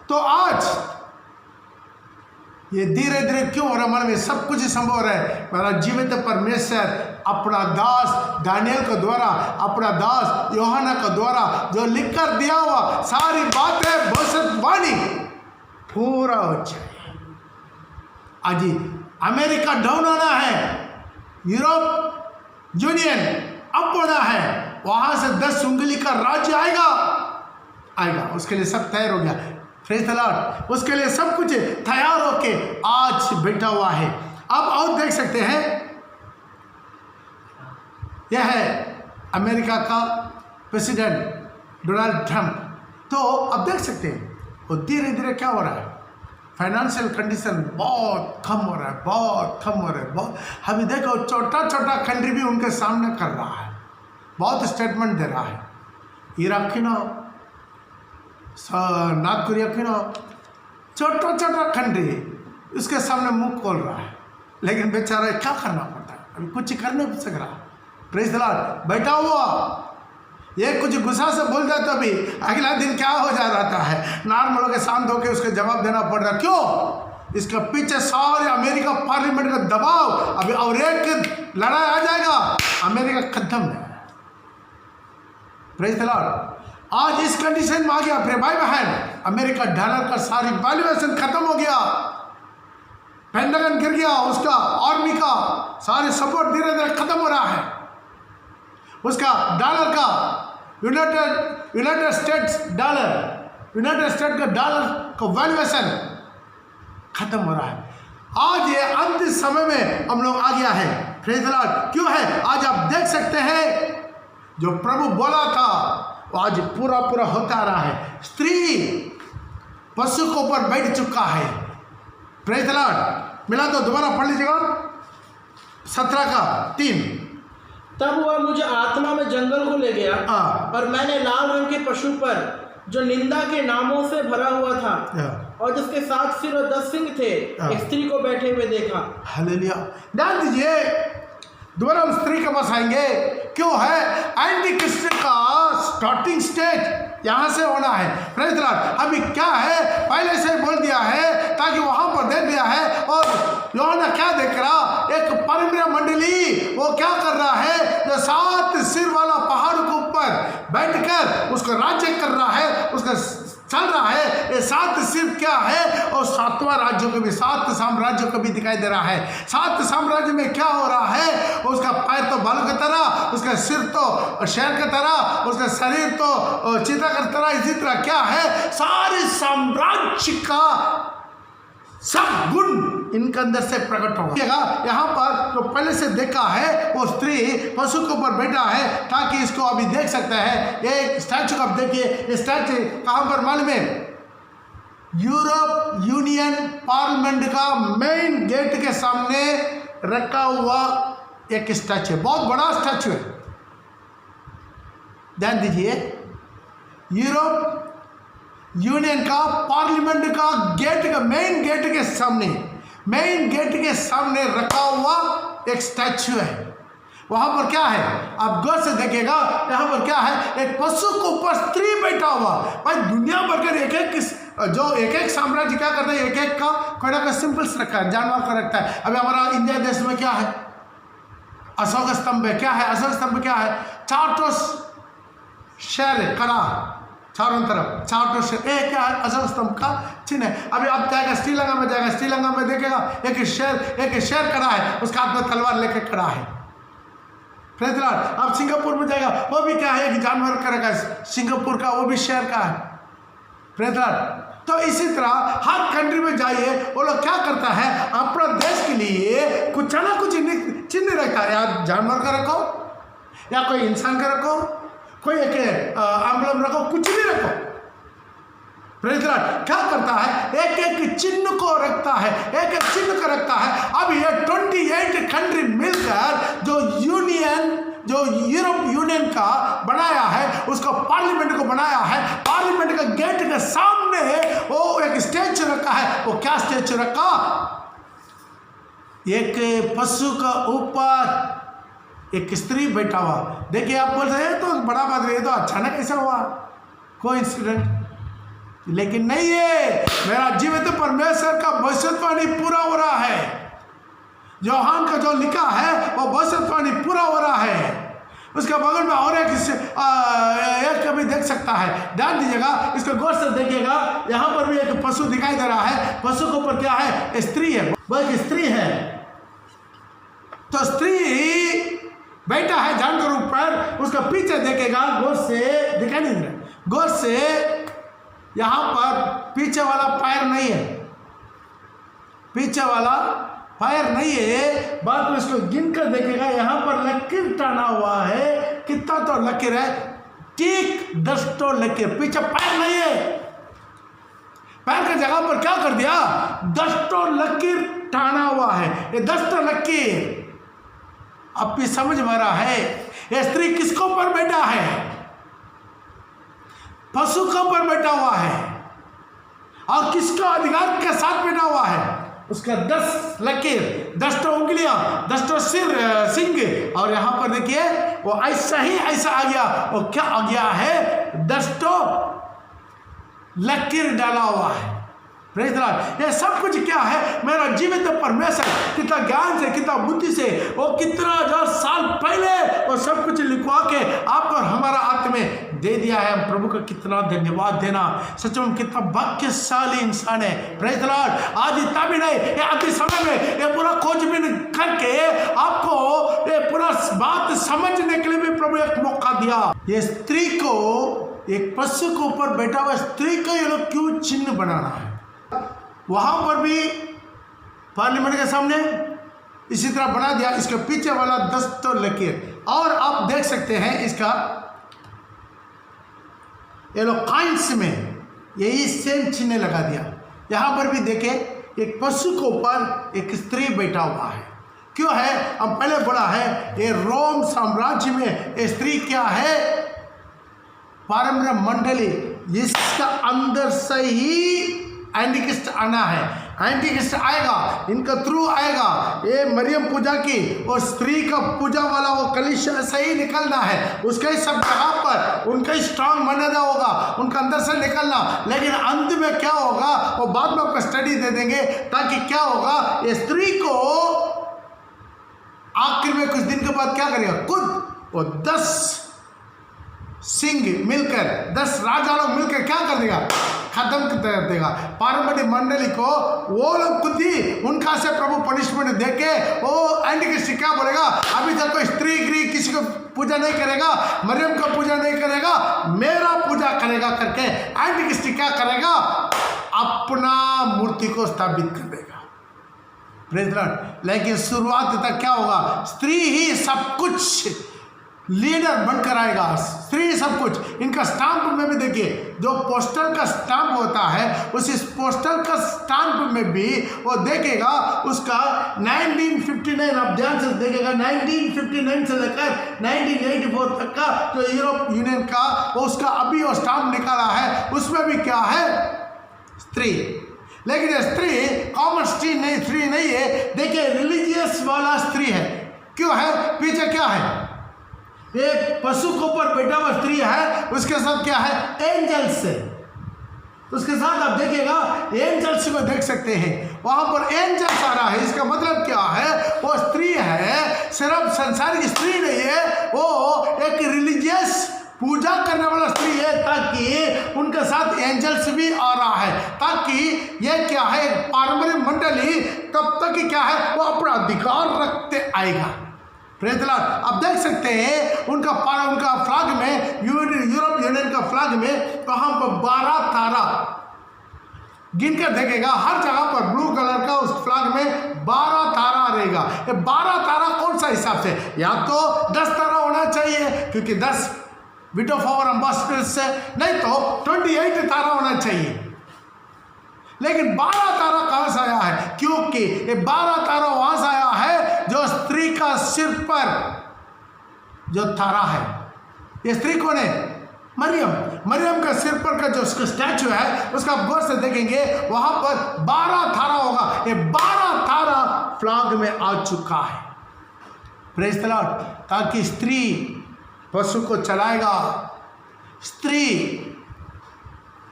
तो आज ये धीरे धीरे क्यों हो रहा है मालूम है? सब कुछ संभव हो रहा है। मेरा जीवित परमेश्वर अपना दास दानियेल के द्वारा, अपना दास यूहन्ना के द्वारा जो लिख कर दिया हुआ सारी बातें, भविष्यवाणी पूरा हो जाए। आज अमेरिका डाउन होना है, यूरोप यूनियन अप होना है, वहां से 10 उंगली का राज्य आएगा। उसके लिए सब तैयार हो गया। Praise the Lord. उसके लिए सब कुछ तैयार होके आज बैठा हुआ है। अब और देख सकते हैं, यह है अमेरिका का प्रेसिडेंट डोनाल्ड ट्रंप। तो अब देख सकते हैं वो धीरे धीरे क्या हो रहा है, फाइनेंशियल कंडीशन बहुत कम हो रहा है, बहुत कम हो रहा है। बहुत अभी देखो छोटा छोटा कंट्री भी उनके सामने कर रहा है, बहुत स्टेटमेंट दे रहा है। इराक की ना, नॉर्थ कोरिया की ना, छोटा छोटा कंट्री उसके सामने मुंह खोल रहा है, लेकिन बेचारा क्या करना पड़ता है, अभी कुछ कर नहीं सक रहा। Praise the Lord. बैठा हुआ ये कुछ गुस्सा से बोल जाता, अभी अगला दिन क्या हो जा रहा है, नॉर्मल होकर शांत होकर उसके जवाब देना पड़ रहा। क्यों? इसके पीछे सारे अमेरिका पार्लियामेंट का दबाव। अभी और एक लड़ाई आ जाएगा, अमेरिका खत्म है। Praise the Lord. आज इस कंडीशन में आ गया प्रिय भाई बहन, अमेरिका डॉलर का सारी वैल्यूएशन खत्म हो गया, पेंटागन गिर गया, उसका आर्मी का सारे सपोर्ट धीरे धीरे खत्म हो रहा है। उसका डॉलर का यूनाइटेड स्टेट्स का डॉलर का वैल्यूएशन खत्म हो रहा है। आज ये अंतिम समय में हम लोग आ गया है। Praise the Lord. क्यों है? आज आप देख सकते हैं जो प्रभु बोला था वो आज पूरा पूरा होता रहा है। स्त्री पशु के ऊपर बैठ चुका है। Praise the Lord. मिला तो दोबारा पढ़ लीजिएगा 17:3। तब वह मुझे आत्मा में जंगल को ले गया और मैंने लाल रंग के पशु पर जो निंदा के नामों से भरा हुआ था और जिसके 7 सिर और 10 सिंग थे, एक स्त्री को बैठे हुए देखा। हालेलुया। ध्यान दीजिए, दोबारा हम स्त्री के पास आएंगे। क्यों है? एंटी क्रिस्ट का स्टार्टिंग स्टेज यहाँ से होना है। Praise the Lord. अभी क्या है, पहले से बोल दिया है ताकि वहां पर देख दिया है। और यूहन्ना क्या देख रहा, एक परम्परा मंडली वो क्या कर रहा है, जो 7 सिर वाला पहाड़ के ऊपर बैठकर उसको राज्य कर रहा है, उसका चल रहा है। ये 7 सिर क्या है, और 7वां राज्य को भी, 7 साम्राज्यों को भी दिखाई दे रहा है। 7 साम्राज्य में क्या हो रहा है, उसका पैर तो बाल की तरह, उसका सिर तो शेर की तरह, उसका शरीर तो चीता की तरह। इसी तरह क्या है, सारे साम्राज्य का सब गुण इनके अंदर से प्रकट होगा। यहाँ पर जो पहले से देखा है वो स्त्री पशु के ऊपर बैठा है, ताकि इसको अभी देख सकता है। ये स्टैचू आप देखिए, ये स्टैचू कहाँ पर मालूम है? यूरोप यूनियन पार्लियामेंट का मेन गेट के सामने रखा हुआ एक स्टैचू है, बहुत बड़ा स्टैचू है। ध्यान दीजिए, यूरोप यूनियन का पार्लियामेंट का गेट का मेन गेट के सामने रखा हुआ एक स्टैचू है। वहां पर क्या है, आप गौर से देखिएगा, यहाँ पर क्या है, एक पशु के ऊपर स्त्री बैठा हुआ। भाई दुनिया भर के एक एक साम्राज्य क्या करता है, एक एक का कोई ना कोई सिंबल्स रखा है, जानवर का रखता है। अभी हमारा इंडिया देश में क्या है, अशोक स्तंभ है। क्या है अशोक स्तंभ? क्या है? 4 शेर कड़ा, चारों तरफ चारों से एक अशोक स्तंभ का चिन्ह है। अभी आप जाएगा श्रीलंका में, जाएगा श्रीलंका में देखेगा एक शेर खड़ा है, उसका हाथ में तलवार लेके खड़ा है। Praise Lord. अब सिंगापुर में जाएगा, वो भी क्या है, एक जानवर का रखा है सिंगापुर का, वो भी शेर का है। Praise Lord. तो इसी तरह हर कंट्री में जाइए, वो लोग क्या करता है, अपना देश के लिए कुछ ना कुछ चिन्ह रखता है। या जानवर का रखो, या कोई इंसान का रखो, कोई एक एम्ब्लम रखो, कुछ भी रखो। Praise Lord. क्या करता है, एक एक चिन्ह को रखता है, एक एक चिन्ह को रखता है। अब ये 28 कंट्री मिलकर जो यूरोप यूनियन का बनाया है, उसको पार्लियामेंट को बनाया है। पार्लियामेंट का गेट के सामने वो एक स्टैचू रखा है। वो क्या स्टैचू रखा, एक पशु का ऊपर एक स्त्री बैठा हुआ। देखिए आप बोल रहे हैं तो बड़ा बात है, तो अचानक ऐसा हुआ, कोई इंसिडेंट, लेकिन नहीं है। मेरा जीवित परमेश्वर का भविष्यवाणी पूरा हो रहा है। यूहन्ना का जो लिखा है वो भविष्यवाणी पूरा हो रहा है। उसके बगल में और एक कभी देख सकता है, ध्यान दीजिएगा, इसको गौर से देखिएगा। यहाँ पर भी एक पशु दिखाई दे रहा है। पशु के ऊपर क्या है, स्त्री है, वो एक स्त्री है। तो स्त्री बैठा है जानवर ऊपर, उसका पीछे देखेगा, गौर से दिखाई नहीं दे रहा, गौर से यहाँ पर पीछे वाला पैर नहीं है, पीछे वाला पैर नहीं है। बाद में इसको गिन कर देखेगा, यहाँ पर लकीर टाना हुआ है। कितना तो लकीर है, ठीक 10 तो लकीर, पीछे पैर नहीं है। पैर की जगह पर क्या कर दिया, 10 तो लकीर टाना हुआ है। ये 10 तो लकीर अब भी समझ में रहा है। ये स्त्री किसको ऊपर बैठा है, पशु के ऊपर बैठा हुआ है, और किसका अधिकार के साथ बैठा हुआ है। उसका 10 लकीर, 10 तो उंगलियां, 10 तो सिंग, और यहाँ पर देखिए वो ऐसा ही ऐसा आ गया। वो क्या आ गया है, 10 तो लकीर डाला हुआ है। Praise Lord. ये सब कुछ क्या है, मेरा जीवित परमेश्वर कितना ज्ञान से, कितना बुद्धि से, वो कितना 1000 साल पहले वो सब कुछ लिखवा के आपको और हमारा हाथ में दे दिया है। हम प्रभु का कितना धन्यवाद देना, सच में कितना भाग्यशाली इंसान है। Praise Lord. आज इतना भी नहीं, ये आते समय में ये पूरा खोजबीन करके आपको ये पूरा बात समझने के लिए भी प्रभु एक मौका दिया। ये स्त्री को, एक पशु के ऊपर बैठा हुआ स्त्री को ये लोग क्यों चिन्ह बनाना है। वहां पर भी पार्लियामेंट के सामने इसी तरह बना दिया। इसके पीछे वाला 10 तो लकीर, और आप देख सकते हैं इसका ये लोग काइंस में यही सेम चिन्ह लगा दिया। यहां पर भी देखे, एक पशु के ऊपर एक स्त्री बैठा हुआ है। क्यों है, हम पहले बोला है, ये रोम साम्राज्य में स्त्री क्या है, पारंपरिक मंडली, इसका अंदर से ही एंटीक्रिस्ट आना है। एंटीक्रिस्ट आएगा, इनका थ्रू आएगा। ये मरियम पूजा की और स्त्री का पूजा वाला वो कलीसिया से ही निकलना है। उसके ही सब जगह पर उनका ही स्ट्रांग मर्यादा होगा, उनका अंदर से निकलना। लेकिन अंत में क्या होगा वो बाद में आपको स्टडी दे देंगे, ताकि क्या होगा, ये स्त्री को आखिर में कुछ दिन के बाद क्या करेगा, खुद वो 10 सिंह मिलकर, 10 राजा लोग मिलकर क्या कर देगा, खत्म कर देगा पारंपरिक मंडली को। वो लोग खुद ही उनका से प्रभु पनिशमेंट देके वो एंटीक्रिस्ट क्या बोलेगा, अभी तक कोई स्त्री किसी को पूजा नहीं करेगा, मरियम का पूजा नहीं करेगा, मेरा पूजा करेगा करके एंटीक्रिस्ट क्या करेगा, अपना मूर्ति को स्थापित कर देगा। Praise Lord. लेकिन शुरुआत तक क्या होगा, स्त्री ही सब कुछ लीडर बनकर आएगा, स्त्री सब कुछ। इनका स्टाम्प में भी देखिए, जो पोस्टल का स्टाम्प होता है, उस पोस्टल का स्टाम्प में भी वो देखेगा उसका 1959, आप ध्यान से देखेगा, 1959 से लेकर 1984 तक का जो यूरोप यूनियन का वो उसका अभी वो स्टाम्प निकाला है, उसमें भी क्या है, स्त्री। लेकिन ये स्त्री कॉमन स्त्री नहीं है। देखिए रिलीजियस वाला स्त्री है। क्यों है, पीछे क्या है, एक पशु के ऊपर बैठा हुआ स्त्री है, उसके साथ क्या है, एंजल्स है। उसके साथ आप देखिएगा एंजल्स को देख सकते हैं, वहां पर एंजल्स आ रहा है। इसका मतलब क्या है, वो स्त्री है, सिर्फ संसारिक स्त्री नहीं है, वो एक रिलीजियस पूजा करने वाला स्त्री है, ताकि उनके साथ एंजल्स भी आ रहा है, ताकि ये क्या है, पारंपरिक मंडली तब तक क्या है, वो अपना अधिकार रखते आएगा। Praise the Lord. आप देख सकते हैं उनका फ्लैग में, यूरोप यूनियन का फ्लैग में वहाँ पर 12 तारा गिनकर देखेगा, हर जगह पर ब्लू कलर का उस फ्लैग में 12 तारा रहेगा। ये 12 तारा कौन सा हिसाब से, या तो 10 तारा होना चाहिए क्योंकि 10 विडो ऑफ आवर एम्बेसडर्स से, नहीं तो 28 तारा होना चाहिए। लेकिन 12 तारा कहां से आया है, क्योंकि ये 12 तारा वहां से आया है जो स्त्री का सिर पर जो तारा है। ये स्त्री कौन है, मरियम का सिर पर का जो उसका स्टैचू है, उसका आप गौर से देखेंगे वहां पर 12 तारा होगा। ये 12 तारा फ्लैग में आ चुका है। Praise the Lord. ताकि स्त्री पशु को चलाएगा, स्त्री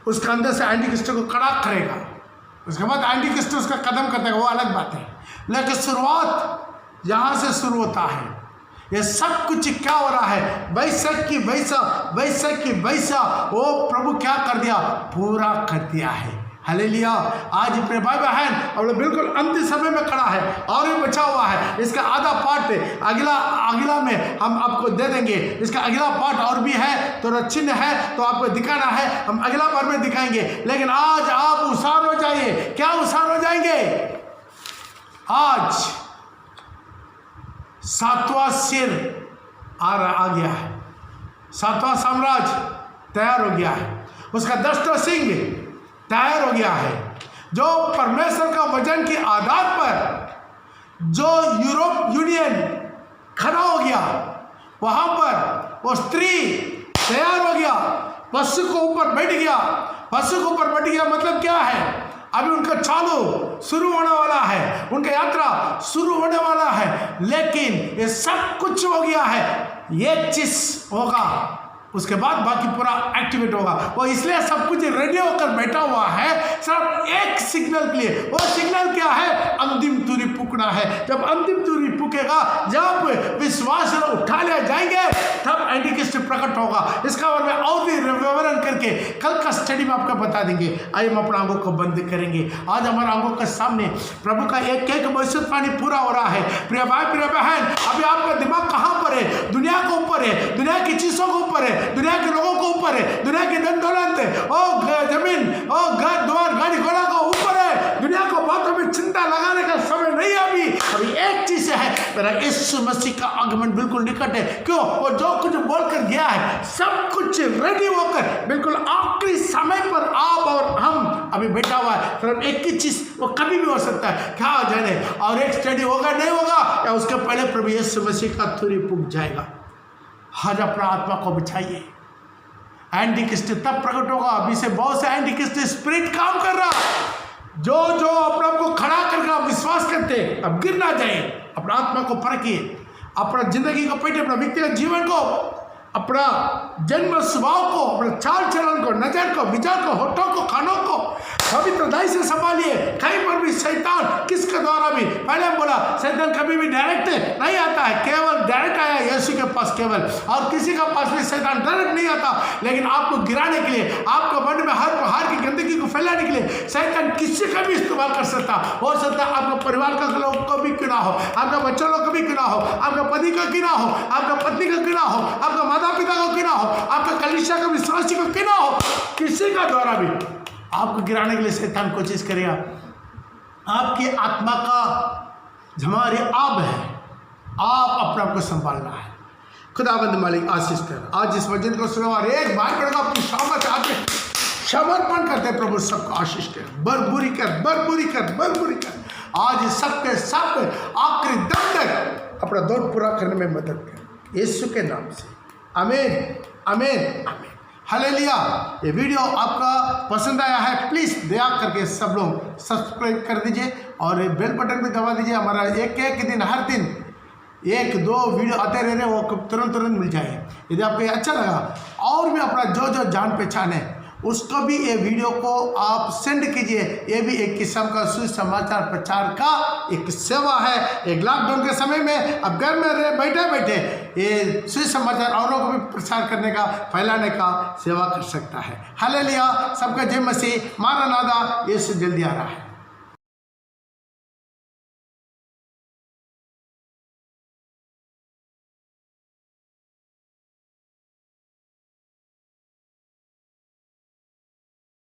उसके अंदर से एंटीक्रिस्ट को कड़ा करेगा, उसके बाद एंटीक्रिस्ट उसका कदम करता है, वो अलग बात है। लेकिन शुरुआत यहाँ से शुरू होता है। ये सब कुछ क्या हो रहा है, वैसा की वैसा वो प्रभु क्या कर दिया, पूरा कर दिया है। हालेलुया। आज अपने भाई बहन और बिल्कुल अंतिम समय में खड़ा है और ये बचा हुआ है। इसका आधा पार्ट अगला में हम आपको दे देंगे। इसका अगला पार्ट और भी है, तो चिन्ह है तो आपको दिखाना है, हम अगला बार में दिखाएंगे। लेकिन आज आप उसार हो जाइए। क्या उसार हो जाएंगे, आज 7वां सिर आ गया है, 7वां साम्राज्य तैयार हो गया है, उसका 10वां सिंह तैयार हो गया है। जो परमेश्वर का वचन के आधार पर जो यूरोप यूनियन खड़ा हो गया, वहां पर वो स्त्री तैयार हो गया, पशु को ऊपर बैठ गया। पशु को ऊपर बैठ गया मतलब क्या है, अभी उनका चालू शुरू होने वाला है, उनका यात्रा शुरू होने वाला है। लेकिन ये सब कुछ हो गया है, एक चीज होगा, उसके बाद बाकी पूरा एक्टिवेट होगा। वो इसलिए सब कुछ रेडी होकर बैठा हुआ है सिर्फ एक सिग्नल के लिए। वो सिग्नल क्या है, अंतिम तुरी फूकना है। जब अंतिम तुरी फूकेगा, जब विश्वास उठा लिया जाएंगे, तब एंटीक्रिस्ट प्रकट होगा। इसका बारे में और भी विवरण करके कल का स्टडी में आपको बता देंगे। आइए हम अपना आंखों को बंद करेंगे। आज हमारे आंखों के सामने प्रभु का एक एक भविष्यवाणी पूरा हो रहा है। प्रिय भाई प्रिय बहन, अभी आपका दिमाग कहाँ पर है, दुनिया के ऊपर है, दुनिया की चीजों के ऊपर है, दुनिया के लोगों को ऊपर है, दुनिया की धन दौलत है, जमीन घर द्वार गाड़ी घोड़ा को ऊपर है। दुनिया को बातों में चिंता लगाने का समय नहीं है। अभी एक चीज है, मेरा यीशु मसीह का आगमन बिल्कुल निकट है। क्यों, वो जो कुछ बोलकर गया है सब कुछ रेडी होकर बिल्कुल आखिरी समय पर आप और हम अभी बैठा हुआ है। सिर्फ एक ही चीज, वो कभी भी हो सकता है, क्या जाने, और एक स्टडी होगा नहीं होगा, या उसके पहले प्रभु यीशु मसीह का तुरी फूक जाएगा। आज अपना आत्मा को बिछाइए। एंटीक्रिस्ट तब प्रकट होगा, अभी से बहुत से एंटीक्रिस्ट स्पिरिट काम कर रहा, जो अपने आप को खड़ा करके विश्वास करते, अब गिर ना जाए। अपना आत्मा को परखिए, अपना जिंदगी को पढ़िए, अपना व्यक्तिगत जीवन को, अपना जन्म स्वभाव को, अपना चाल चलन को, नजर को, विचार को, होठों को, कानों को पवित्रताई से संभालिए। कहीं पर भी शैतान किसके द्वारा भी, पहले बोला शैतान कभी भी डायरेक्ट नहीं आता है, केवल डायरेक्ट आया यीशु के पास केवल, और किसी का पास भी शैतान डायरेक्ट नहीं आता। लेकिन आपको गिराने के लिए, आपको मन में हर प्रकार की गंदगी को फैलाने के लिए शैतान किसी का भी इस्तेमाल कर सकता। हो सकता है आपका परिवार का लोग को भी क्यों ना हो, आपका बच्चों लोग को भी क्यों ना हो, आपका पति का क्यों ना हो, आपका पत्नी का क्यों ना हो, आपका माता पिता को क्यों ना हो, आपका कलीसिया का विश्वासी को क्यों ना हो, किसी का द्वारा भी आपको गिराने के लिए शैतान कोशिश करेगा। आपकी आत्मा का हमारी आब है, आप अपने आप को संभालना है। खुदाबंद मालिक आशीष कर, आज इस वचन को सुनो और एक भाई बड़का अपनी शामत आके समर्पण करते प्रभु सबको आशीष कर, बरबुरी कर, बरबुरी कर, बरबुरी कर। आज सबके सब आखिरी दम तक अपना दौड़ पूरा करने में मदद कर, यीशु के नाम से, आमीन आमीन आमीन। हालेलुया। ये वीडियो आपका पसंद आया है, प्लीज़ दया करके सब लोग सब्सक्राइब कर दीजिए और बेल बटन भी दबा दीजिए। हमारा एक दिन हर दिन 1-2 वीडियो आते रह रहे, वो तुरंत मिल जाए। यदि आपको अच्छा लगा और भी अपना जो जान पहचान है उसको भी ये वीडियो को आप सेंड कीजिए। ये भी एक किस्म का सुसमाचार प्रचार का एक सेवा है। एक लॉकडाउन के समय में अब घर में बैठे बैठे ये सुसमाचार औरों को भी प्रचार करने का, फैलाने का सेवा कर सकता है। हालेलुया, सबका जय मसीह, मारानादा, यीशु जल्दी आ रहा है।